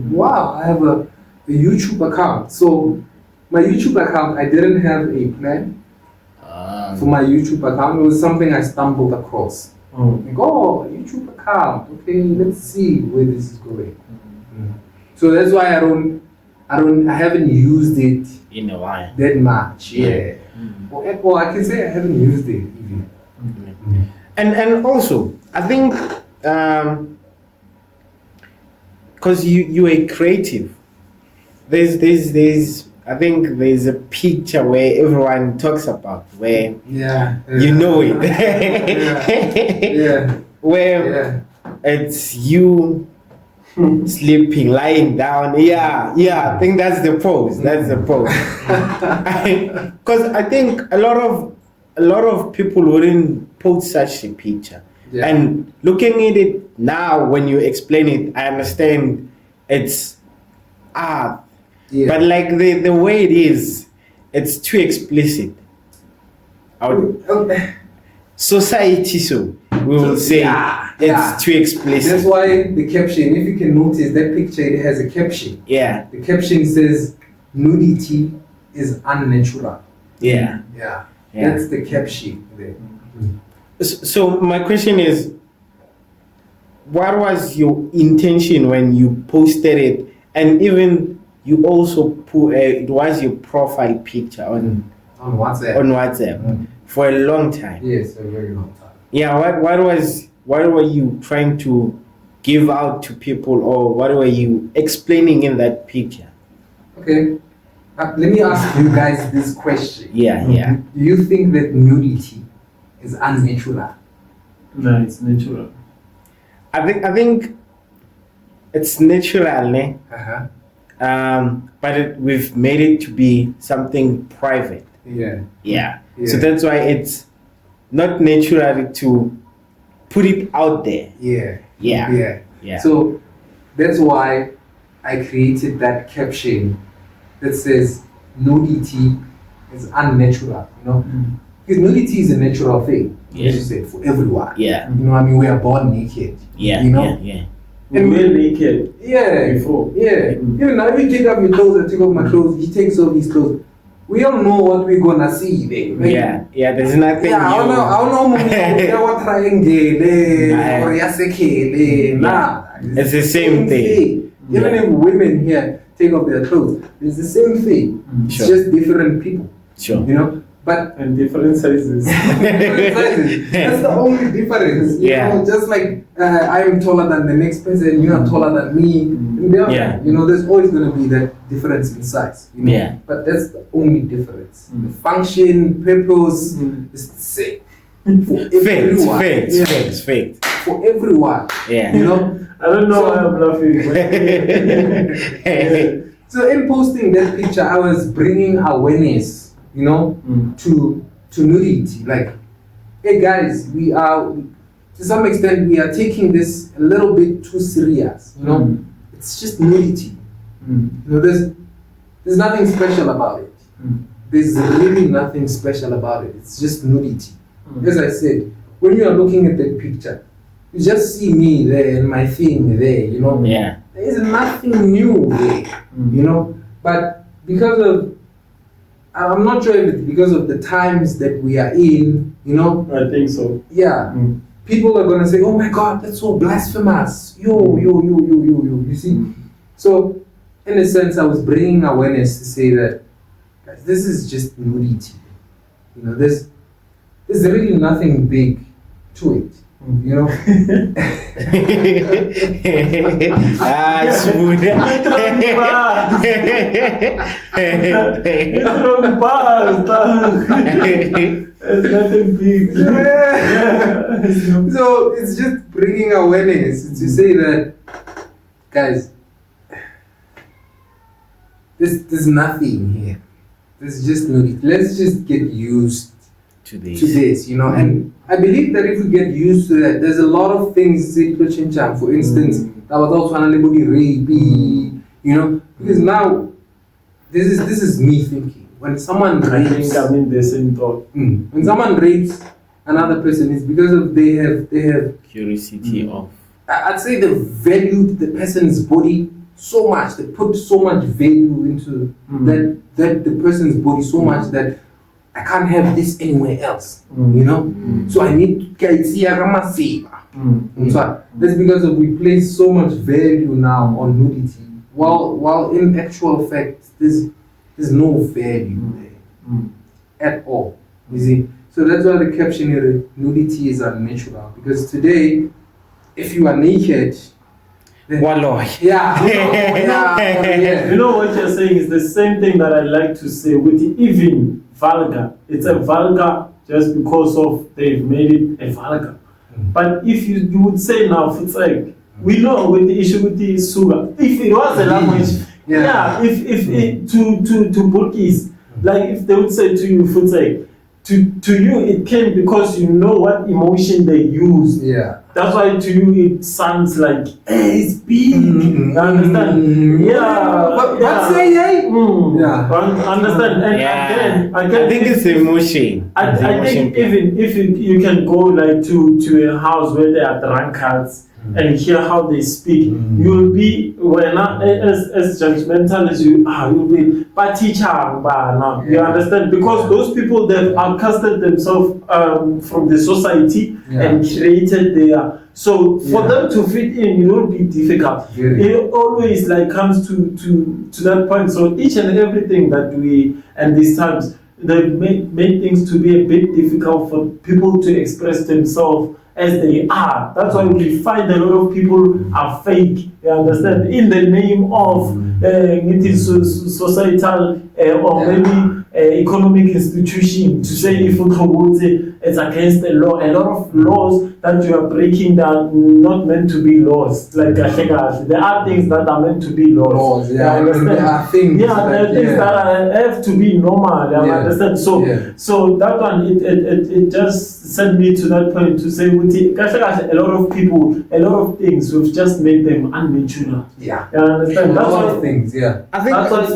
Wow, I have a YouTube account. So my YouTube account, I didn't have a plan for my YouTube account. It was something I stumbled across. Like, oh, YouTube account. Okay, let's see where this is going. So that's why I haven't used it In a while. that much. Yeah. Or I can say I haven't used it even. And also, I think, because you are creative, I think there's a picture where everyone talks about where you know it. Where it's you sleeping, lying down. Yeah, I think that's the pose. Because I think a lot of people wouldn't post such a picture. And looking at it now, when you explain it, I understand it's art. But like the way it is, it's too explicit. Society, so we will say it's too explicit. That's why the caption, if you can notice that picture, it has a caption. Yeah. The caption says, nudity is unnatural. Yeah. That's the caption there. So my question is, what was your intention when you posted it? And even you also put it was your profile picture on WhatsApp for a long time. Yes, a very long time. Yeah, what were you trying to give out to people, or what were you explaining in that picture? Okay, let me ask you guys this question. Yeah. Do you think that nudity is unnatural? No, it's natural. I think it's natural, ne? But we've made it to be something private. Yeah. So that's why it's not natural to put it out there. Yeah. So that's why I created that caption that says nudity is unnatural, you know. Because nudity is a natural thing, as you said, for everyone. Yeah. You know, I mean, we are born naked. Yeah. You know? Yeah. And we're naked. Yeah. Before. Yeah. Even now, if you take off your clothes, I take off my clothes, he takes off his clothes. We don't know what we're gonna see there. Like, Yeah. There's nothing. Yeah, I don't know what triangle, or yasekele, nah. It's the same thing. Even if women here take off their clothes, it's the same thing. Sure. It's just different people. Sure. You know? But And different sizes. different sizes. That's the only difference. You know, just like I am taller than the next person, you are taller than me. And you know, there's always going to be that difference in size. You know? Yeah. But that's the only difference. The function, purpose is the same. For everyone. Faked. For everyone. Yeah. You know? I don't know why I'm laughing. So in posting that picture, I was bringing awareness, you know, to nudity. Like, hey guys, we are, to some extent, we are taking this a little bit too serious. You know, it's just nudity. You know, there's nothing special about it. There's really nothing special about it. It's just nudity. As I said, when you are looking at that picture, you just see me there and my thing there. You know, Yeah. there is nothing new there. You know, but because of, I'm not sure if it's because of the times that we are in, you know. I think so. Yeah. People are going to say, oh my God, that's so blasphemous. Yo. You see? So, in a sense, I was bringing awareness to say that, guys, this is just nudity. You know, there's really nothing big to it. You know? Smooth. It's nothing big. So it's just bringing awareness to say that, guys, there's nothing here. There's just nudity. Let's just get used to this, you know. And I believe that if we get used to that, there's a lot of things that will change. For instance, that was also rape, you know, because now this is me thinking. When someone rapes, I think I'm in the same thought. When someone rapes another person, it's because of they have curiosity of. I'd say they valued the person's body so much. They put so much value into that the person's body so much that I can't have this anywhere else. You know, so I need to So that's because of we place so much value now on nudity, while in actual fact there's no value there at all. You see, so that's why the caption here, nudity is unnatural, because today, if you are naked, then, yeah. You know what you're saying is the same thing that I like to say with even vulgar. It's a vulgar just because of they've made it a vulgar. But if you would say now, it's like, we know with the issue with the sugar, if it was a language, if it, to Burkis, like if they would say to you, it's like, to you it came because you know what emotion they use. Yeah. That's why to you it sounds like, hey, it's big. You understand? Yeah. But say, hey. Yeah. Understand? And I think it's emotion. I think even if you can go like to a house where there are drunkards and hear how they speak, you'll be as judgmental as you'll be. But teacher, you understand? Because those people they've outcasted themselves from the society and created their. So for them to fit in, it will be difficult. It always like comes to that point. So each and everything that we and these times they made things to be a bit difficult for people to express themselves as they are. That's why we find a lot of people are fake. You understand? In the name of it is societal or maybe economic institution to say if it's against the law. A lot of laws that you are breaking down not meant to be laws. Like there are things that are meant to be laws. Yeah, I understand. there are things. Yeah, there are things that have to be normal. I understand. So that one it just sent me to that point to say a lot of people, a lot of things we've just made them unnatural. Yeah. I understand. That's a lot why of things. Yeah. I think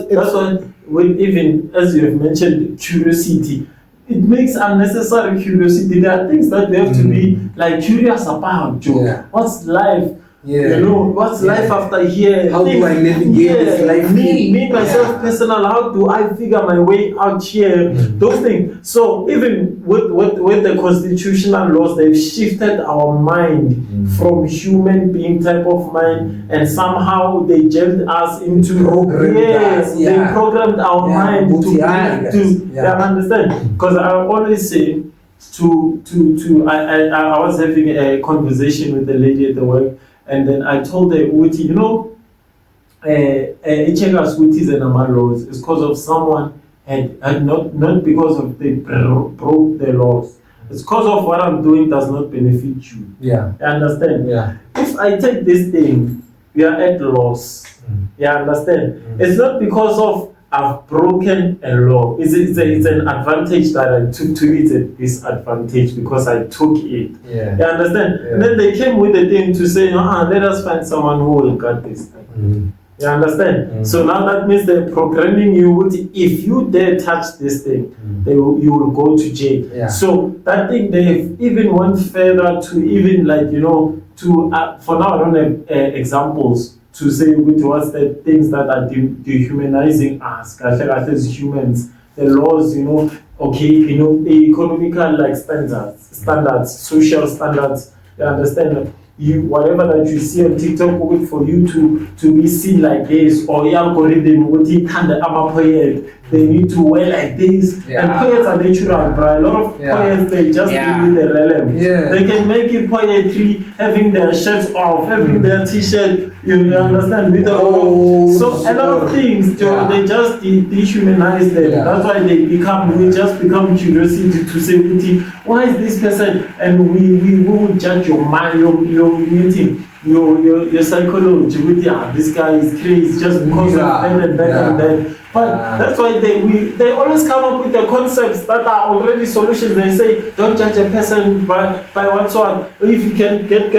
that's why when even as you have mentioned curiosity, it makes unnecessary curiosity. There are things that we have to be like curious about, Joe. Yeah. What's life? Yeah. You know, what's life after here? How do I navigate this life? Me myself, personal, how do I figure my way out here? Those things. So even with the constitutional laws, they've shifted our mind from human being type of mind, and somehow they jammed us into they programmed our mind to understand. Because I always say I was having a conversation with the lady at the work. And then I told her, Uti, you know, Ichega's Uti's and Amalos is because of someone had not because of they broke the laws. It's because of what I'm doing does not benefit you. Yeah. You understand? Yeah. If I take this thing, we are at loss. You understand? It's not because of I've broken a law. It's an advantage that I took to it, a disadvantage because I took it. Yeah. You understand? Yeah. And then they came with the thing to say, let us find someone who will cut this thing. You understand? So now that means they're programming you with, if you dare touch this thing, you will go to jail. Yeah. So that thing, they even went further to even for now I don't have examples to say what's the things that are dehumanizing us as humans. The laws, economical like standards, social standards. You understand? Whatever that you see on TikTok, for you to be seen like this, or algorithm, they need to wear like this. Yeah. And poets are natural, bro. A lot of poets, they just do the relevant. Yeah. They can make it poetry, having their shirts off, having their t-shirt, you understand? With so a lot of things, they just dehumanize them. Yeah. That's why we just become curiosity to say, why is this person? And we will judge your mind, your meeting, your psychology with this guy is crazy just because of that and that and that. But that's why they always come up with the concepts that are already solutions. They say don't judge a person by what's on. If you can get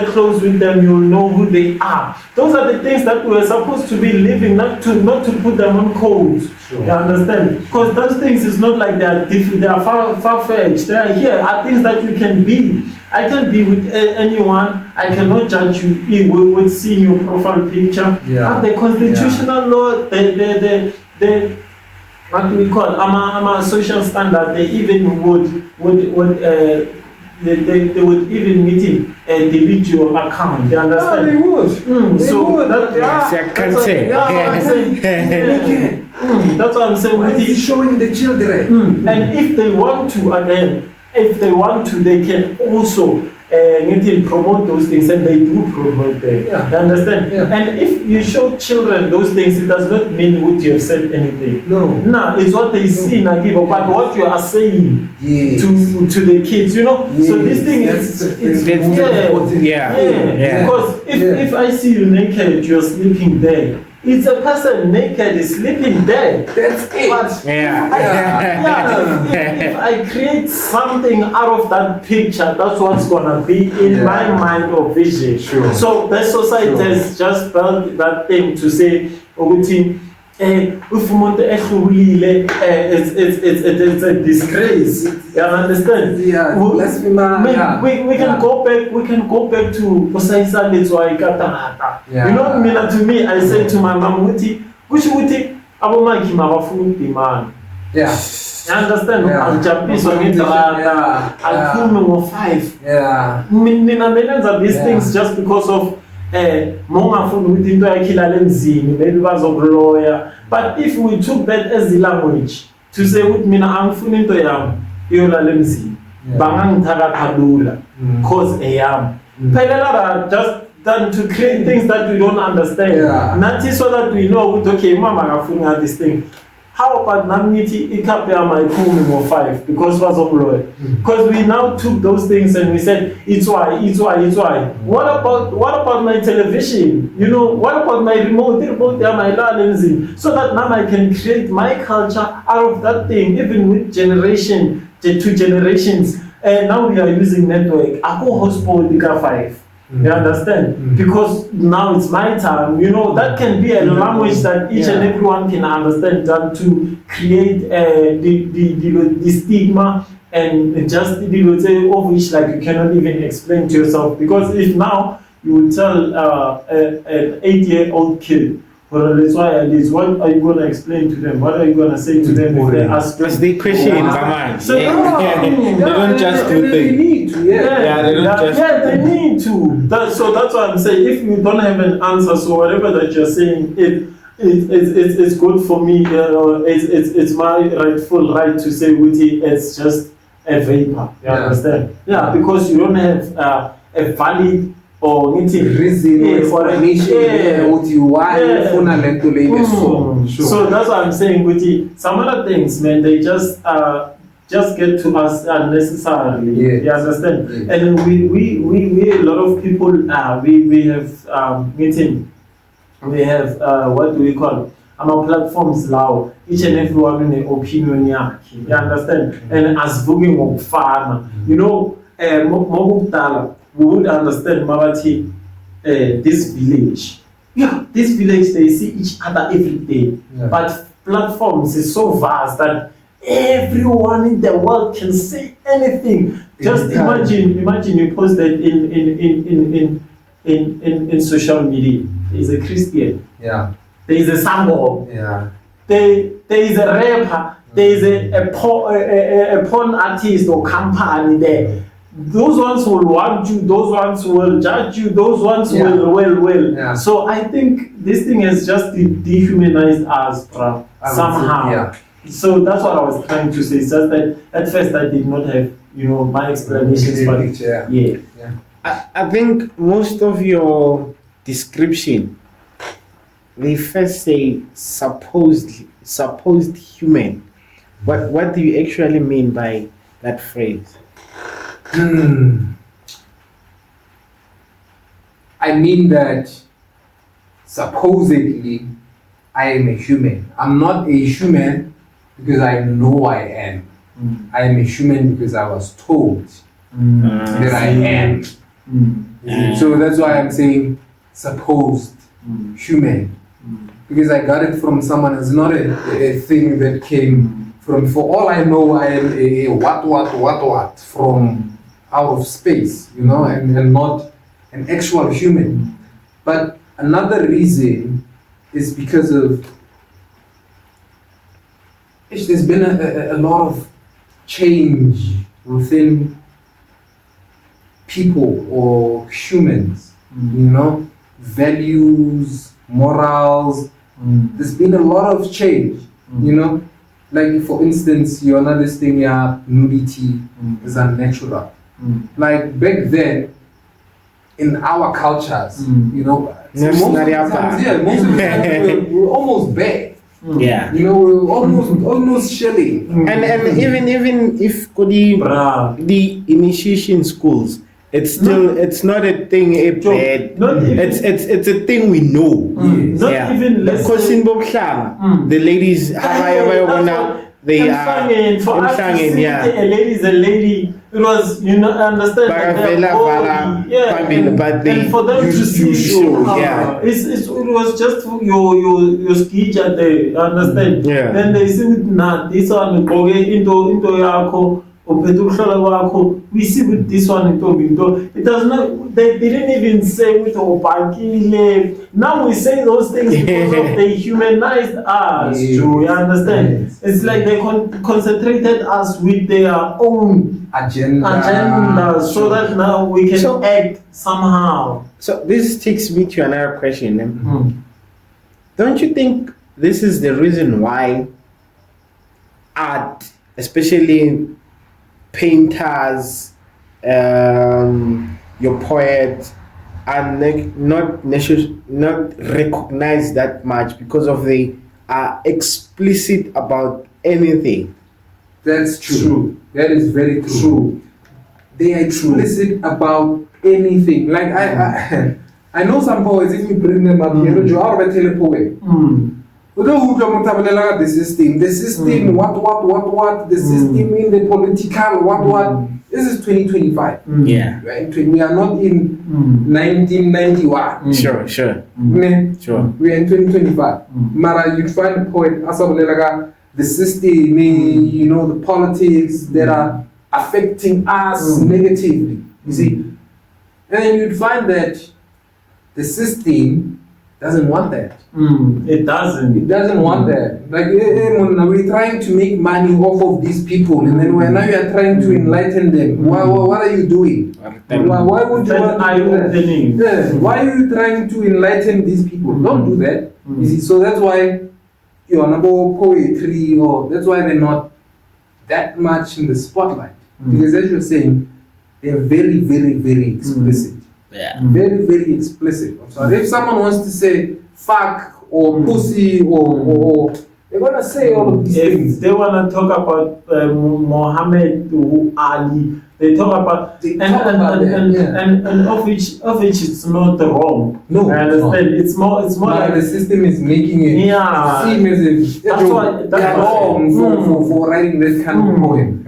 close with them, you'll know who they are. Those are the things that we're supposed to be living, not to put them on codes. Sure. You understand? Because those things is not like they are different. They are far-fetched. They are here. Are things that you can be. I can be with anyone. I cannot judge you with seeing your profile picture. Yeah. But the constitutional law, the what do we call a social standard, they even would they would even delete your account. You understand? They would. That's what I'm saying. Why is he showing the children? And if they want to, again, they can also promote those things, and they do promote them. Yeah. You understand? Yeah. And if you show children those things, it does not mean what you have said anything. No, it's what they see, but what you are saying to the kids, So this thing because if I see you naked, you're sleeping there. It's a person naked is sleeping there. That's it. But if I create something out of that picture, that's what's gonna be in my mind or vision. Sure. So the society has just built that thing to say, it's a disgrace. You understand? Yeah. We can go back. We can go back to Osaisa Letzwaikata. You know, to me, I say to my mom, "Wuti, abomaki marafundi man." Yeah. You understand? I'll jump in on it. I'll pull number 5. Yeah. Millions of these things just because of. Maybe because of lawyer. But if we took that as the language to say with me I'm feeling to yam, yola lemzi, bangang taga kadula, cause ayam. Pelela just done to create things that we don't understand. Not so that we know okay, mama this thing. how about Namniti Ikapia my Kumi or 5 because was of Lord? Because we now took those things and we said it's why. What about my television? You know, what about my remote my learning? So that now I can create my culture out of that thing, even with the 2 generations. And now we are using network. I go hotspot Ika 5. You understand? Because now it's my time. You know, that can be a language that each and everyone can understand, that to create the stigma and just of which like you cannot even explain to yourself. Because if now you would tell an 8-year-old kid, well, that's why at least what are you going to explain to them? What are you going to say to them if they ask? Plus they question in Baman. So they don't just do they things. need to, they need to. So that's what I'm saying. If you don't have an answer, so whatever that you're saying, it's good for me. It's my rightful right to say witty. It's just a vapor. You understand? Yeah, because you don't have a valid or reason or explanation what you want So that's what I'm saying with it. Some other things, man, they just get to us unnecessarily. You understand? And we a lot of people we have meeting. We have what do we call it? Our platforms now, each and everyone in the opinion, you understand? And as voting of farmer, you know, we would understand Mabati, this village. Yeah, this village, they see each other every day. But platforms is so vast that everyone in the world can say anything. Just imagine you post that in social media. There's a Christian. Yeah. There is a Sambo. Yeah. There is a rapper. There is a porn artist or company there. Those ones will want you, those ones will judge you, those ones will. Yeah. So I think this thing has just dehumanized us, somehow. Yeah. So that's what I was trying to say. It's just that at first I did not have, my explanations. But I think most of your description, they first say supposed human. What do you actually mean by that phrase? I mean that supposedly I am a human. I'm not a human because I know I am. I am a human because I was told that I am. So that's why I'm saying supposed human. Because I got it from someone. It's not a thing that came from, for all I know, I am a what from out of space, and not an actual human. But another reason is because of there's been a lot of change within people or humans, values, morals. There's been a lot of change, like for instance, you know this thing here, nudity is unnatural. Like back then, in our cultures, most of the time we're almost bad. We're almost shelling. And even if the initiation schools, it's still it's not a thing bad. It's a thing we know. Not even less. Because in the ladies they are for us to see a lady is a lady. It was, understand and for them to see it was just your skija there, understand? Then they see with this one into yakho. We see with this one it does not. They didn't even say with Obakile. Now we say those things because of they humanized us. You understand? It's like they concentrated us with their own agenda, so that now we can act somehow. So this takes me to another question. Don't you think this is the reason why art, especially painters, your poets, are not recognized that much because of the are explicit about anything. That's true. That is very true. They are explicit about anything. Like I know some poets, if you bring them up here, you are a tell a poem. The system, what, the system in the political, what. This is 2025. Yeah. Right? We are not in 1991. Sure. Sure. We are in 2025. Mara, you find a poet, the system, the politics that are affecting us negatively. You see? And then you'd find that the system doesn't want that. It doesn't. It doesn't want that. Like, we're trying to make money off of these people, and then now you are trying to enlighten them. What are you doing? Why would you want to do that? Yeah. Why are you trying to enlighten these people? Don't do that. You see, so that's why your number poetry, or that's why they're not that much in the spotlight. Because as you're saying, they're very, very, very explicit. Yeah. Very, very explicit. I'm sorry. If someone wants to say fuck or pussy or they're gonna say all of these things. If they wanna talk about Muhammad or Ali, they talk about and of which it's not wrong. No, I understand. It's more like the system is making it seem as if that's why wrong for writing that kind of poem.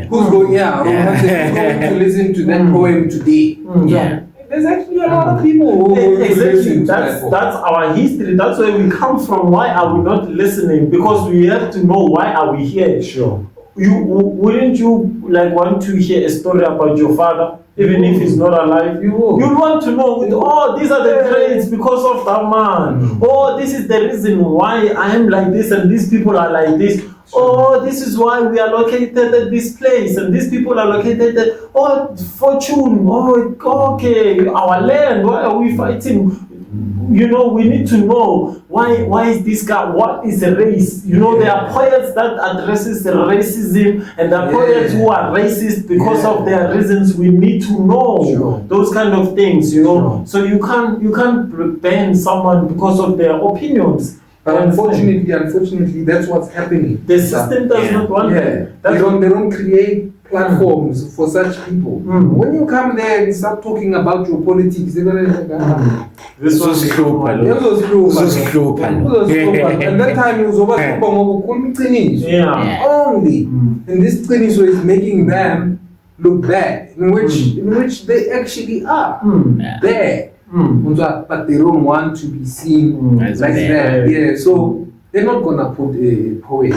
Who's going to listen to that poem today? Yeah. There's actually a lot of people who exactly. That's our history. That's where we come from. Why are we not listening? Because we have to know why are we here. Sure. Wouldn't you like want to hear a story about your father, even if he's not alive? You'd want to know. These are the traits because of that man. This is the reason why I am like this, and these people are like this. This is why we are located at this place, and these people are located at fortune. Okay, our land. Why are we fighting? We need to know why is this guy? What is race? There are poets that addresses racism, and there are poets who are racist because of their reasons. We need to know those kind of things. So you can't ban someone because of their opinions. But unfortunately, that's what's happening. The system does not want that. They don't create platforms for such people. When you come there and start talking about your politics, they're gonna this was true. And that time it was over only. And this training is making them look bad, in which they actually are there. But they don't want to be seen like that. Yeah, so they're not gonna put a poet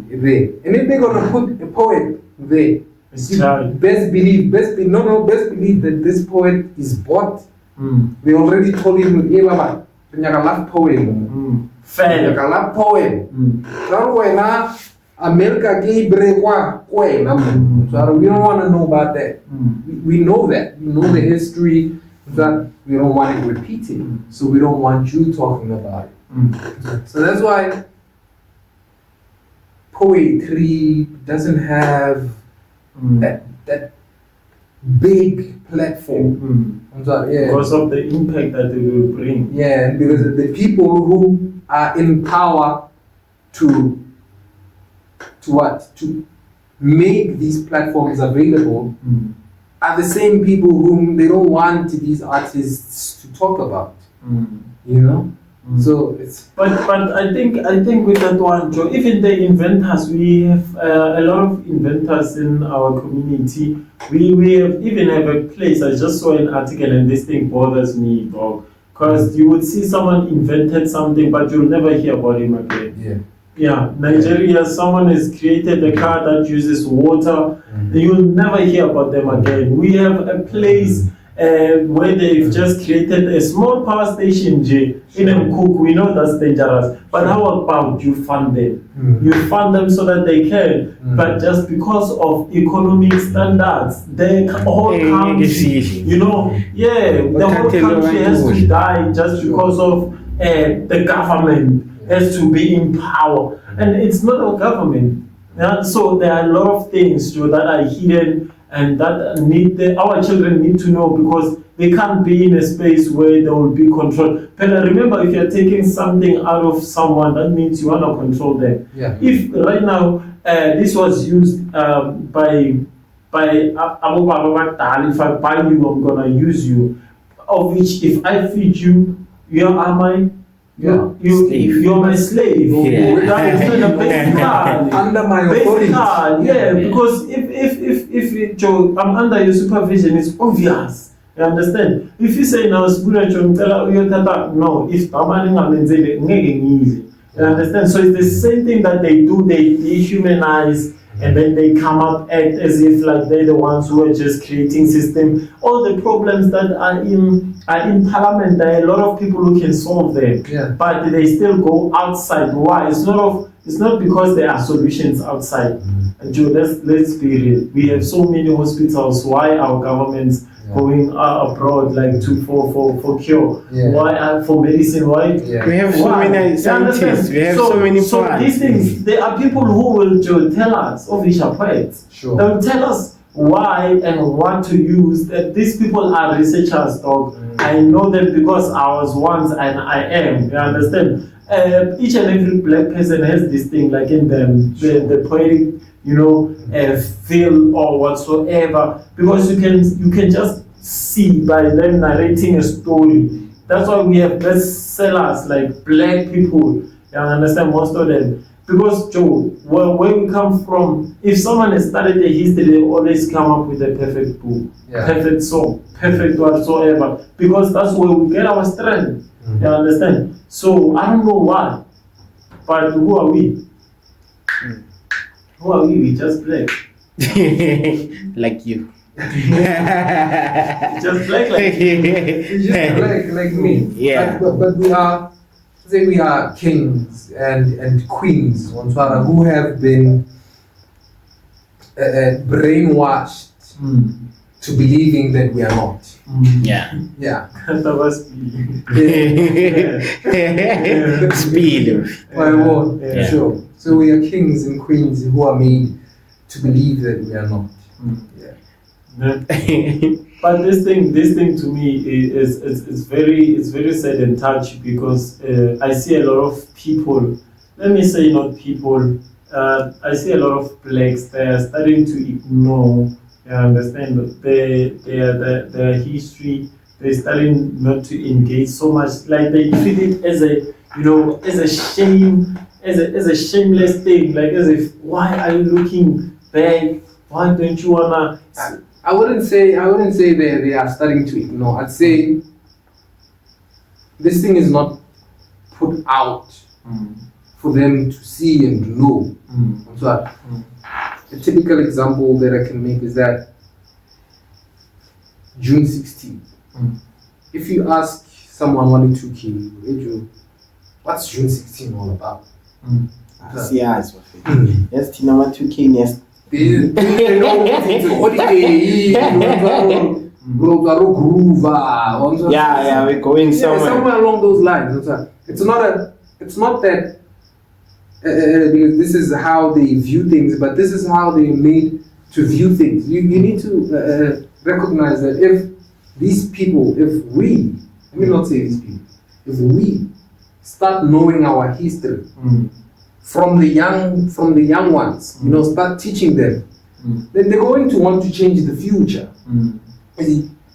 there. And if they're gonna put a poet there, best believe that this poet is bought. They already told him, "Hey, Baba, you love poem. You love poem. Now, America gave breakwa poem. So we don't want to know about that. We know that. We know the history. That we don't want it repeated, so we don't want you talking about it. So that's why poetry doesn't have that big platform. Because of the impact that it will bring. Yeah, because of the people who are in power to make these platforms available. Are the same people whom they don't want these artists to talk about, So it's. But I think with that one, Joe, even the inventors, we have a lot of inventors in our community. We have a place. I just saw an article, and this thing bothers me, dog, because you would see someone invented something, but you'll never hear about him again. Yeah, Nigeria, someone has created a car that uses water. You'll never hear about them again. We have a place where they've just created a small power station in Cook. We know that's dangerous. But how about you fund them? You fund them so that they can. But just because of economic standards, the whole country, the whole country has to die just because of the government has to be in power, and it's not our government. So there are a lot of things that are hidden and that our children need to know, because they can't be in a space where they will be controlled. But remember, if you're taking something out of someone, that means you want to control them. Yeah. If right now this was used by Abu Baba, if I buy you, I'm gonna use you. Of which, if I feed you, you are my. You're my slave. Under my authority. Yeah, because if Joe, I'm under your supervision, it's obvious. You understand? If you say now spiritual, no, if you understand? So it's the same thing that they do, they dehumanize and then they come up act as if like they're the ones who are just creating system. All the problems that are in parliament, there are a lot of people who can solve them, but they still go outside. Why? It's not because there are solutions outside. And Joe, let's be real. We have so many hospitals. Why our governments going abroad like for cure? Why for medicine? Why? We have so many scientists. We have so many plants. So these things, there are people who will tell us, official poets. Sure. They will tell us why and what to use. That these people are researchers, dog. I know them because I was once and I am. You understand? Each and every black person has this thing, like in the poetic, feel or whatsoever, because you can just see by them narrating a story. That's why we have bestsellers like black people. You understand, most of them. Because Joe, where we come from, if someone has studied the history, they always come up with a perfect book, perfect song, perfect whatsoever. Because that's where we get our strength. You understand? So I don't know why, but who are we? Who are we? We just black. Like you. Just black like you. Just like me. Yeah. But we are kings and queens who have been brainwashed to believing that we are not. Yeah. Speed. Sure. So we are kings and queens who are made to believe that we are not. But this thing to me is very sad and touchy, because I see a lot of people. Let me say not people. I see a lot of blacks. They are starting to ignore. You understand their history. They're starting not to engage so much. Like they treat it as a shame, as a shameless thing. Like as if, why are you looking back? Why don't you wanna? I wouldn't say they are starting to ignore. I'd say this thing is not put out for them to see and to know. So a typical example that I can make is that June 16th. If you ask someone 1-2K, what's June 16 all about? Yes, number 2K, yes. They know it's a holiday. Yeah, we're going somewhere along those lines. It's not that this is how they view things, but this is how they made to view things. You need to recognize that if these people, if we start knowing our history from the young ones, start teaching them, then they're going to want to change the future.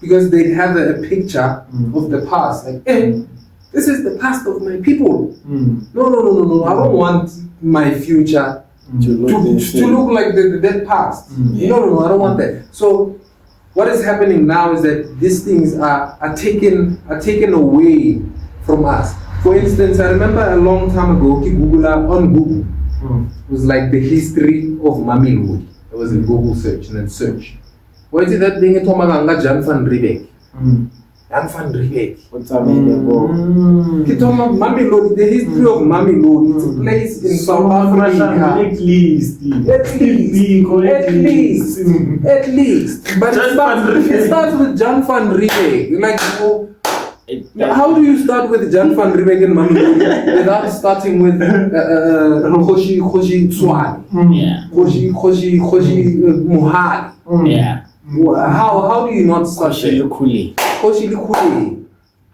Because they have a picture of the past, like, this is the past of my people. No, I don't want my future to look like the past. No, I don't want that. So what is happening now is that these things are taken away from us. For instance, I remember a long time ago, on Google, it was like the history of Mamelodi. It was a Google search, and then search. What is that thing? Jan van Riebeeck. Jan van Riebeeck. What's up, man? Mamelodi, the history of Mamelodi. It's a place in South Africa. At least. But it starts with Jan van Riebeeck. Like, how do you start with Jan van Riebeeck and Mamelodi without starting with Kgoshi Tshwane? Kgoshi Mohale? Yeah. How do you not start there?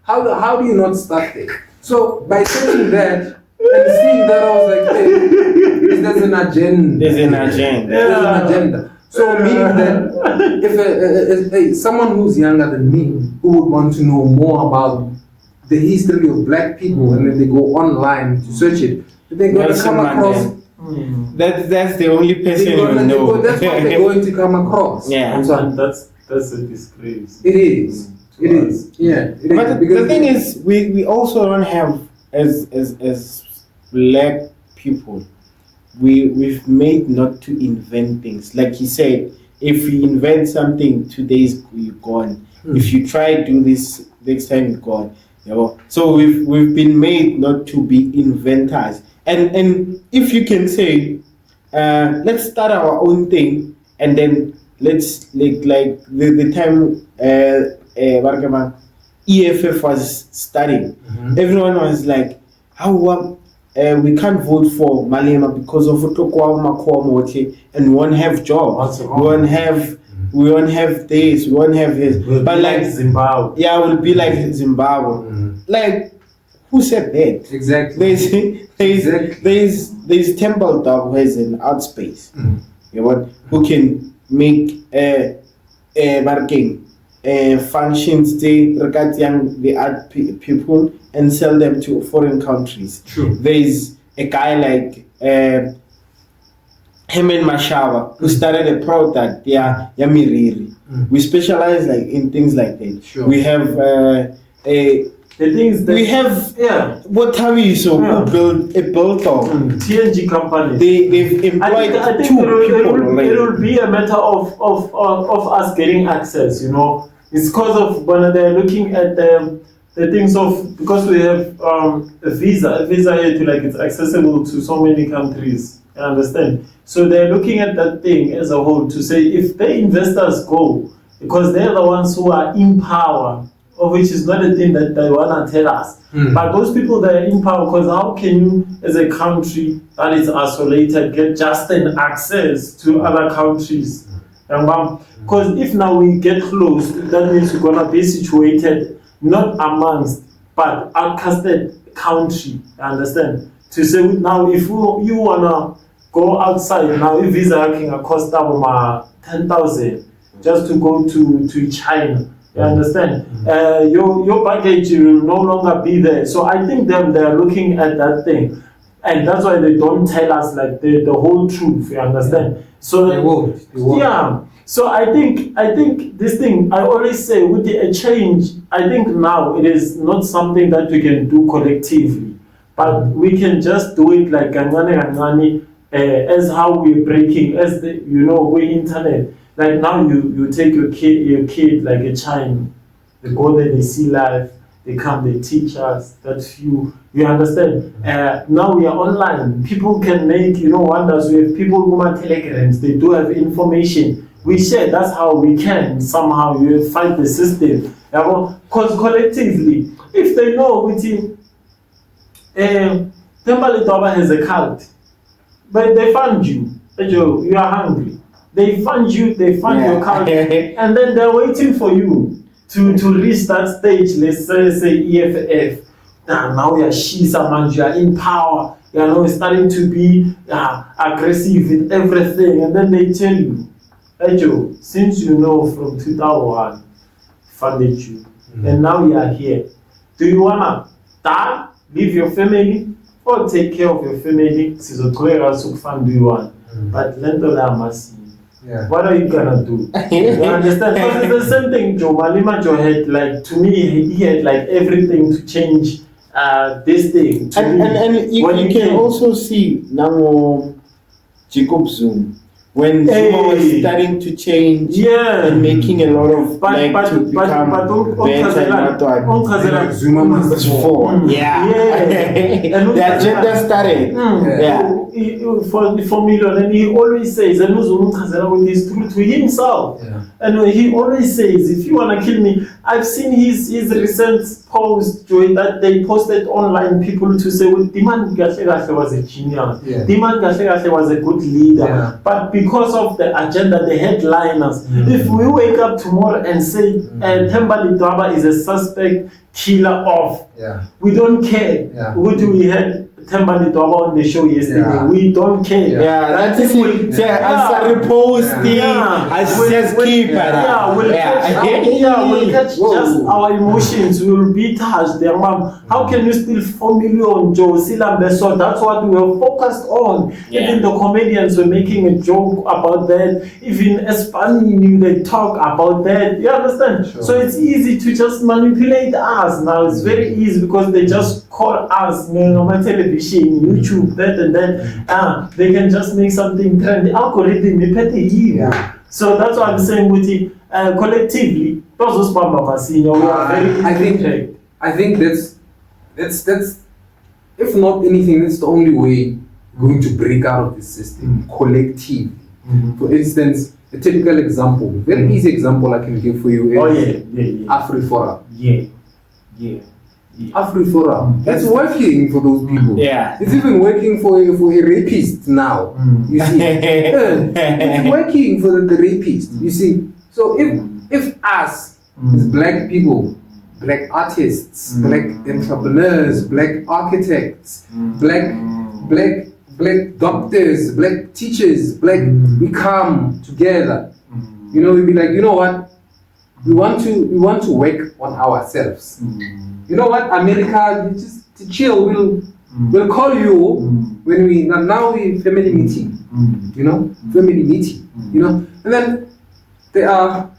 How do you not start there? So by searching that and seeing that, I was like, hey, there's an agenda. There's an agenda. There's an agenda. So meaning that if someone who's younger than me who would want to know more about the history of black people, and then they go online to search it, they're going to come across. That's the only person you know. That's what they're going to come across. Yeah, and that's a disgrace. It is. It is. Yeah. But the thing is, we also don't have as black people. We've made not to invent things. Like he said, if you invent something 2 days, you're gone. If you try to do this next time, you're gone. You know? So we've been made not to be inventors. And if you can say, let's start our own thing, and then let's like the time EFF was starting, everyone was like, how we can't vote for Malema because of and we won't have jobs. We won't have this, we won't have this. But like Zimbabwe. Yeah, it will be like Zimbabwe. Like, who said that? Exactly. There's Themba Ledwaba who has an art space. You know, who can make marketing functions regarding the art people and sell them to foreign countries. True. There's a guy like Hemen Mashava who started a product, Yamiriri. We specialize like in things like that. Sure. We have the things that we have what have you who built a build-up TNG company. They've employed I think two people. It will be a matter of us getting access. You know, it's because of when they're looking at the things of, because we have a visa here to, like, it's accessible to so many countries. You understand? So they're looking at that thing as a whole to say if the investors go, because they're the ones who are in power, of which is not a thing that they want to tell us. But those people that are in power, because how can you, as a country that is isolated, get just an access to other countries? Because if now we get close, that means we're going to be situated not amongst, but outcasted country. You understand? To say now, if you want to go outside, now if visa can cost 10,000 just to go to China. You understand? Your baggage will no longer be there. So I think they're looking at that thing, and that's why they don't tell us like the whole truth. You understand? So they won't. Yeah. So I think this thing, I always say with a change, I think now it is not something that we can do collectively, but we can just do it like Gangani, as how we're breaking, as we internet. Like now you take your kid like a child, they go there, they see life, they come, they teach us, that you understand. Now we are online, people can make wonders. We have people who are telegrams, they do have information, we share. That's how we can somehow fight the system, because collectively, if they know with him, Themba Ledwaba has a cult, but they fund you are hungry. They fund you, they fund your cult, and then they're waiting for you to reach that stage. Let's say EFF. Now you are Shisa man, you are in power. You are now starting to be aggressive with everything, and then they tell you, Ejo, since you know from 2001, funded you, and now you are here. Do you wanna die, leave your family, or take care of your family? Fund you want, but what are you gonna do? You understand? Because it's the same thing. Malema had, like, to me, he had like everything to change this thing. And you can also see now Jacob Zuma. When Zuma was starting to change and making a lot of to become better, Zuma was for. The agenda started. 4 million, and he always says, and with his truth to himself. Yeah. And he always says, if you want to kill me, I've seen his recent post, Joy, that they posted online, people to say, well, Diman Gashe was a genius. Yeah. Diman Gashe was a good leader. Yeah. But because of the agenda, the headliners, if we wake up tomorrow and say, Themba Ledwaba is a suspect killer of, we don't care. Yeah. What do we had Themba Ledwaba on the show yesterday? Yeah. We don't care. Yeah, that is it. As reposting, as just keep it. We'll catch just our emotions. We will be touched. How can you steal 4 million, Joe? So that's what we were focused on. Yeah. Even the comedians were making a joke about that. Even Espany, they talk about that. You understand? Sure. So it's easy to just manipulate us now. It's very easy because they just call us, on television, YouTube, that and that. They can just make something trend. The algorithm, Yeah. so that's what I'm saying with it. Collectively, we are very I think that's if not anything, that's the only way we're going to break out of this system collectively. For instance, a typical example, very easy example I can give for you is Afrifora. Afrifora. That's working for those people. Yeah. It's even working for a rapist now. You see, it's working for the rapist. You see, so if us as black people, black artists, black entrepreneurs, black architects, black doctors, black teachers, we come together. We'd be like, you know what? We want to work on ourselves. You know what? America, just to chill. We'll call you when we family meeting. Family meeting. And then there are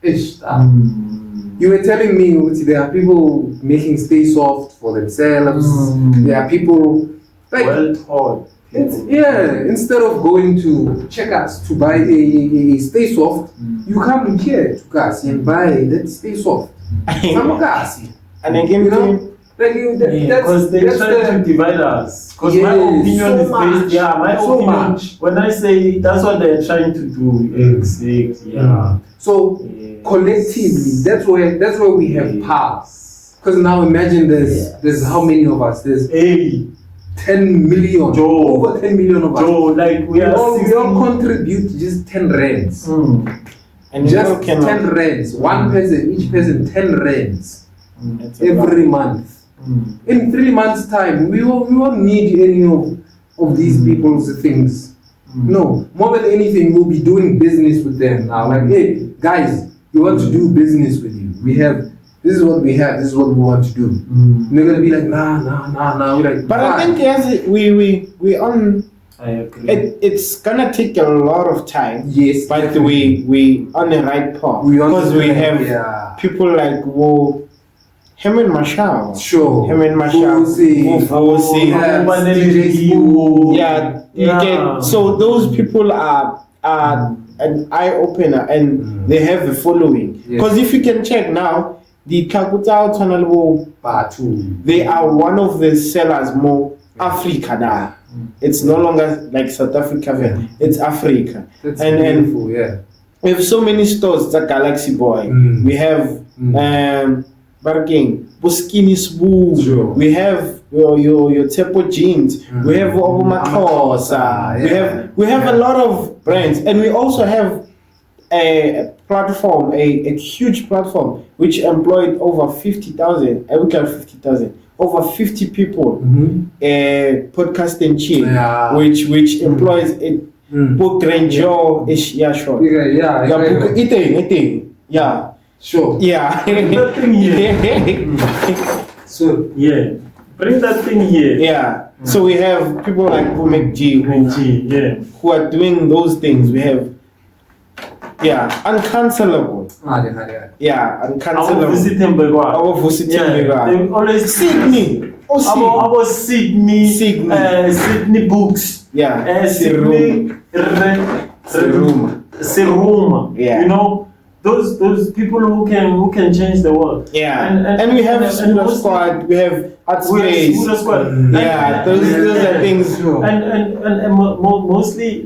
you were telling me there are people making Stay Soft for themselves. There are people like well taught. Instead of going to Checkers to buy a Stay Soft, you come here to Kasi and buy that Stay Soft. And again, because they try to divide us. Because my opinion is based. My opinion. When I say that's what they're trying to do. So collectively, that's where we have power. Because now imagine there's how many of us? There's 10 million, over 10 million of us. Like we all contribute just 10 rands. And just 10 rands. One person, each person 10 rands. Every month. In 3 months' time, we won't need any of these people's things. No, more than anything, we'll be doing business with them now. Like, hey, guys, we want to do business with you. This is what we have. This is what we want to do. And they're gonna be like, nah. We're like, but I think we on. I agree. It's gonna take a lot of time. Yes, but we on the right path because we have people like Hemen Mashal. Sure. Hemen Mashal. You get so those people are an eye opener and they have a following. Because if you can check now, the Kakuta Channel they are one of the sellers more Africa now. It's no longer like South Africa, it's Africa. That's beautiful, We have so many stores, the Galaxy Boy. We have Barking, Buskini Swoo. Sure. We have your Tepo jeans. We have Obumakosa. We have a lot of brands, and we also have a platform, a huge platform which employed over 50,000. I would 50,000. Over 50 people, podcasting chain, which employs a book range. Sure. Sure. Yeah. So bring that thing here. Yeah. So we have people like Pumek G who are doing those things. We have uncancelable. Uncancelable. Our visit They always Sydney. Our Sydney books. Sydney Seruma. those people who can change the world. Yeah, and we have Scooter Squad, we have Art Space. Scooter Squad. Yeah, those are things. And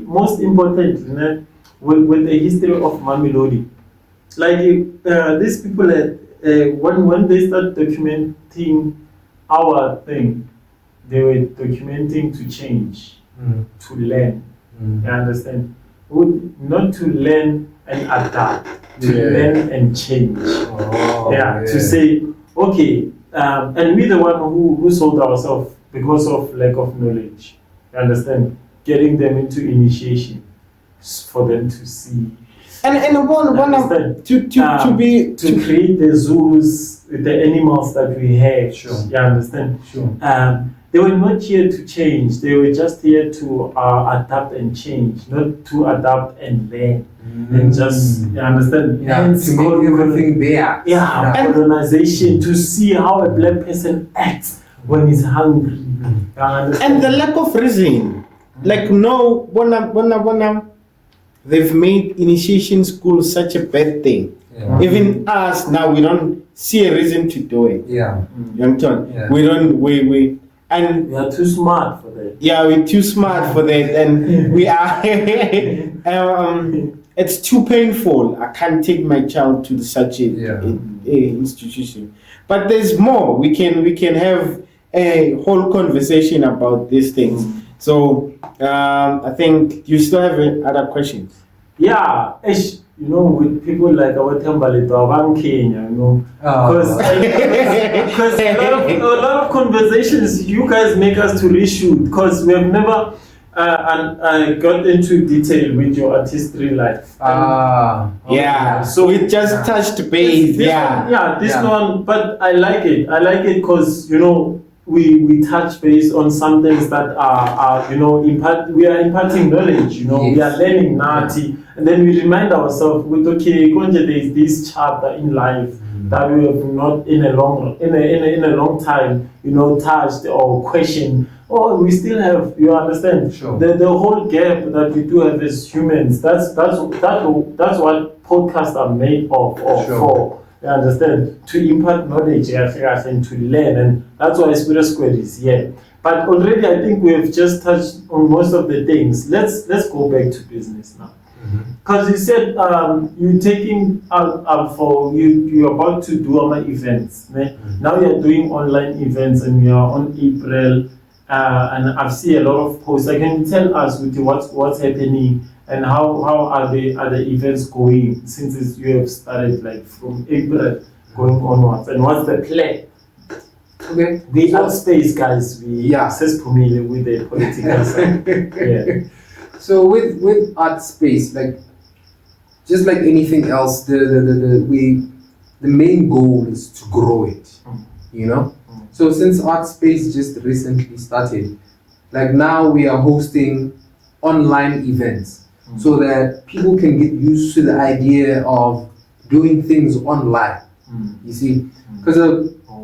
most importantly, with the history of Mamelodi, like these people when they start documenting our thing, they were documenting to change, to learn. You understand? Not to learn and adapt, to learn and change. To say, okay, and we're the one who sold ourselves because of lack of knowledge. You understand? Getting them into initiation for them to see. And one to create the zoos with the animals that we have. Sure. You understand? Sure. They were not here to change. They were just here to adapt and change, not to adapt and learn. And just, you understand? Yeah, to make everything there. Yeah, colonization, to see how a black person acts when he's hungry. You understand? And the lack of reasoning. Like, no, they've made initiation school such a bad thing. Yeah. Even us now, we don't see a reason to do it. Yeah. You understand? Yeah. And we are too smart for that. Yeah, we're too smart for that, and we are. It's too painful. I can't take my child to such a institution. But there's more. We can have a whole conversation about these things. So I think you still have other questions. Yeah, with people like our Themba Ledwaba in Kenya, because a lot of conversations you guys make us to reshoot, because we have never got into detail with your artistry life. So we just touched base. This one, but I like it because we touch base on some things that are we are imparting knowledge. We are learning Nati, and then we remind ourselves with Konje, there is this chapter in life that we have not in a long time touched or questioned. We still have, you understand? Sure. The whole gap that we do have as humans. That's what podcasts are made of for. You understand? To impart knowledge and to learn, and that's why Spirit Square is here. But already I think we have just touched on most of the things. Let's go back to business now. Because you said you're taking you're about to do our events. Now you're doing online events and you're on April, and I've seen a lot of posts. Can you tell us with what's happening? And how are the events going since you have started like from April going onwards? And what's the plan? Okay. The art space guys, we access familiar with the political side. Yeah. So with art space, like just like anything else, the main goal is to grow it. So since art space just recently started, like now we are hosting online events. So that people can get used to the idea of doing things online. You see, because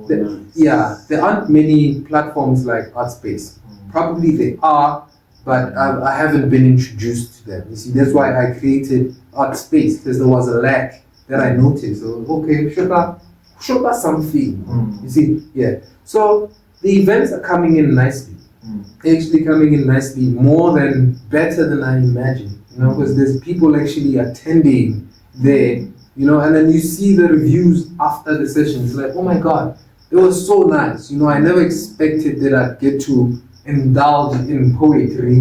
there aren't many platforms like ArtSpace. Probably they are, but I haven't been introduced to them. You see, that's why I created ArtSpace, because there was a lack that I noticed. So, okay, show us something. You see, So the events are coming in nicely. Actually coming in nicely, better than I imagined. Because there's people actually attending there, and then you see the reviews after the sessions, like, oh my God, it was so nice. I never expected that I'd get to indulge in poetry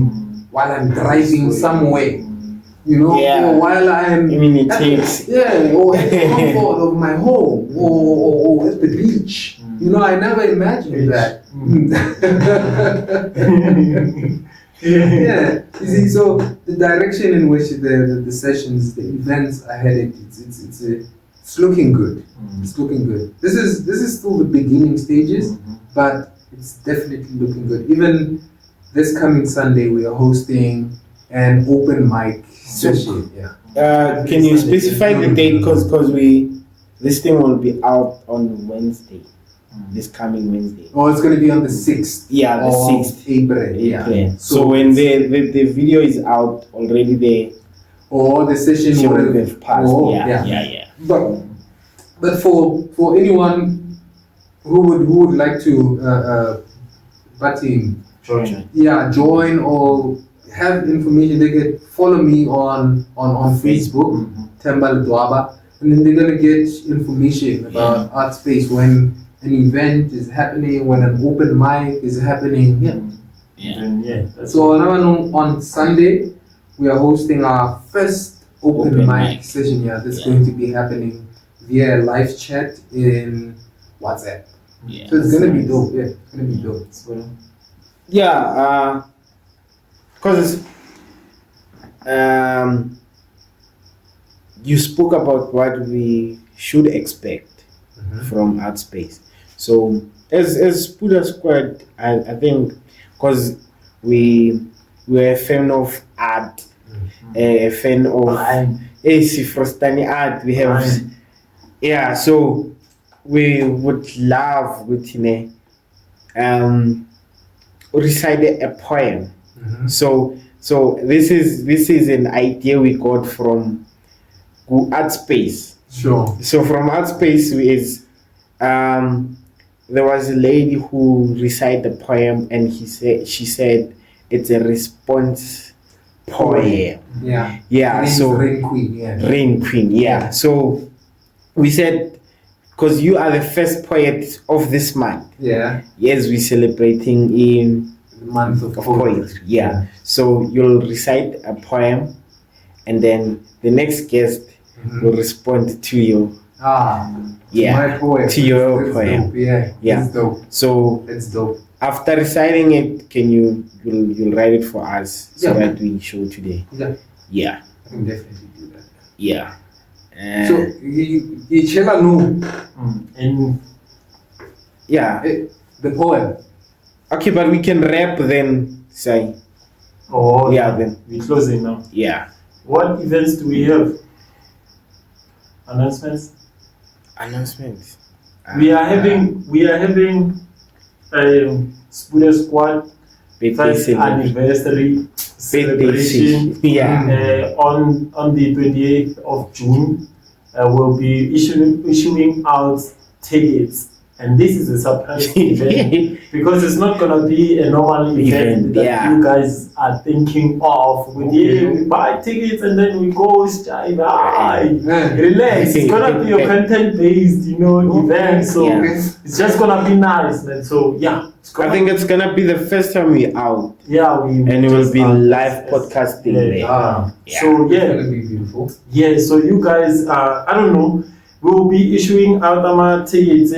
while I'm driving somewhere, or while I'm or at the comfort of my home, or at the beach. I never imagined that. You see, so the direction in which the sessions, the events are headed, it's looking good. It's looking good. This is still the beginning stages, but it's definitely looking good. Even this coming Sunday, we are hosting an open mic session. Can you specify the date? Because this thing will be out on Wednesday. This coming Wednesday. Oh, it's going to be on the 6th. Yeah, the 6th April. Yeah. So when the video is out already, or the session will have passed. But for anyone who would like to join or have information, they can follow me on Facebook, Themba Ledwaba, and then they're gonna get information about Art Space when an event is happening, when an open mic is happening. So on Sunday we are hosting our first open mic session here. This is going to be happening via live chat in WhatsApp. So it's gonna be dope. Yeah, it's gonna be dope. Because you spoke about what we should expect from Art Space. So as Buddha Squad, I think because we're a fan of art, a fan of AC Frostani art. We have so we would love recite a poem. So this is an idea we got from Art Space. Sure. So from Art Space is there was a lady who recited the poem, and she said it's a response poem. Yeah. So Rain Queen. Yeah. Rain Queen. Yeah. So we said, because you are the first poet of this month. Yeah. Yes, we're celebrating in The month of poetry. Yeah. So you'll recite a poem, and then the next guest will respond to you. My poem. To your poem. Dope. Yeah. Yeah. It's dope. So It's dope. after reciting it, you'll write it for us so that we show today. Yeah. I can definitely do that. Yeah. So you shall know. And The poem. Okay, but we can rap then, say. Then we're closing now. Yeah. What events do we have? Announcements. We are having Studio Squad first anniversary celebration. On the 28th of June. We'll be issuing out tickets. And this is a surprise event because it's not gonna be a normal event that you guys are thinking of. We buy tickets and then we go strive. Relax. It's gonna be a content-based, event. So it's just gonna be nice, man. So I think it's gonna be the first time we're out. And it will be live podcasting there. So it's gonna be beautiful. So you guys I don't know. We'll be issuing out our tickets,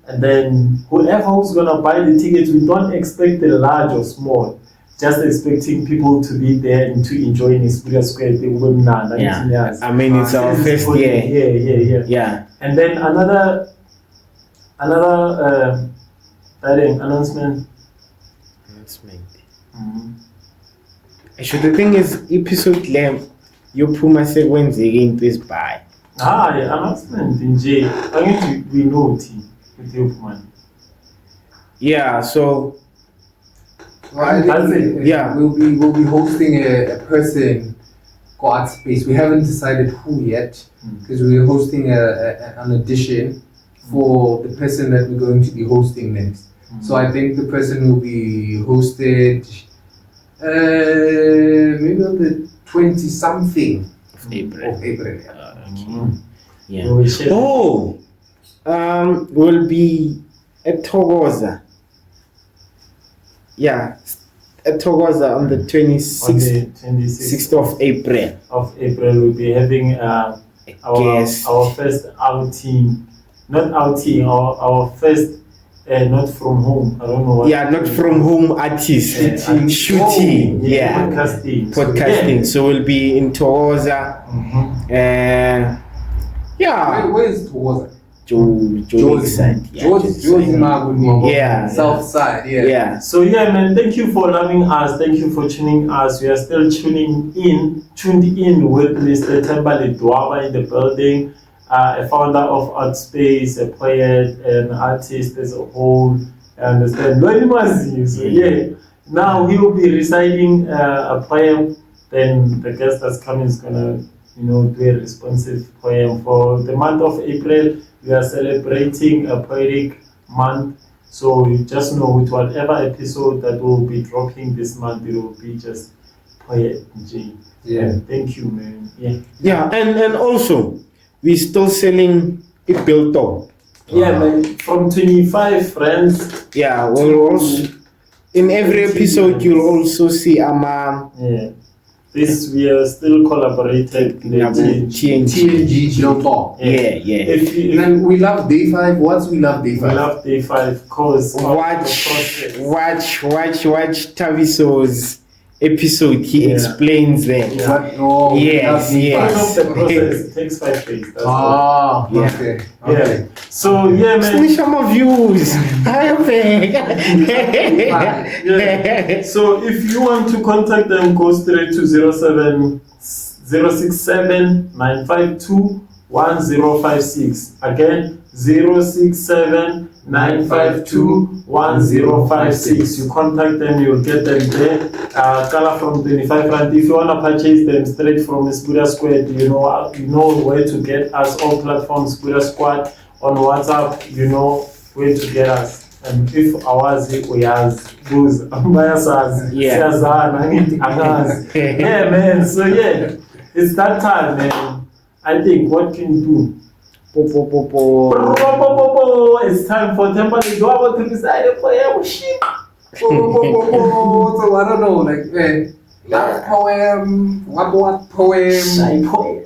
and then whoever who's gonna buy the tickets, we don't expect the large or small. Just expecting people to be there and to enjoy in Studio Square. They wouldn't I mean, it's our first year. Yeah. And then another announcement. Actually, the thing is, episode length, you Puma say Wednesday again, please buy. Announcement in J. I need we know team with your man. So we'll be hosting a person for Art Space. We haven't decided who yet because we're hosting an audition for the person that we're going to be hosting next. So I think the person will be hosted maybe on the 20-something of April. Will be at Togoza. At Togoza on the 26th of April. We'll be having our first outing. Not outing, our first not from home. I don't know what. Not from home artist. Shooting. Podcasting. So we'll be in Togoza. Where is Togoza? George side. South side. So man, thank you for loving us. Thank you for tuning us. We are still tuned in with Mr. Themba Ledwaba in the building, a founder of Art Space, a poet, an artist as a whole. I understand. Now he will be reciting a poem. Then the guest that's coming is gonna do a responsive poem. For the month of April, we are celebrating a poetic month. So you just know with whatever episode that will be dropping this month, it will be just poetry. Yeah. Thank you, man. Yeah. Yeah, and also we're still selling a built-up. Yeah, man. From 25 friends. Yeah, we'll also in every episode you'll also see Yeah. This we are still collaborated with TNG. TNG Jumbo. Yeah. If And we love day 5. What's we love day 5? we love day 5 because watch Taviso's episode. He Yeah. explains that. Yeah. Oh, Yes, we love day yes. Of the process, it takes 5 days. That's all. Ah, Yeah. okay. Yeah. So yeah, man. Finish some views. Yeah. So if you want to contact them, go straight to 067 952 1056. Again, 067 952 1056. You contact them, you'll get them there. Color from 25 rand. If you want to purchase them straight from Spuda Squad, you know where to get us. All platforms, Spuda Squad. On WhatsApp, you know where to get us. And if awazi uyazi buza bayasazi Yeah. siyazana angithi angazi. Yeah, man. So yeah, it's that time, man. I think what can you do? It's time for Themba Ledwaba to decide for him. Shit. So I don't know, like, love poem, what poem? Shy poem.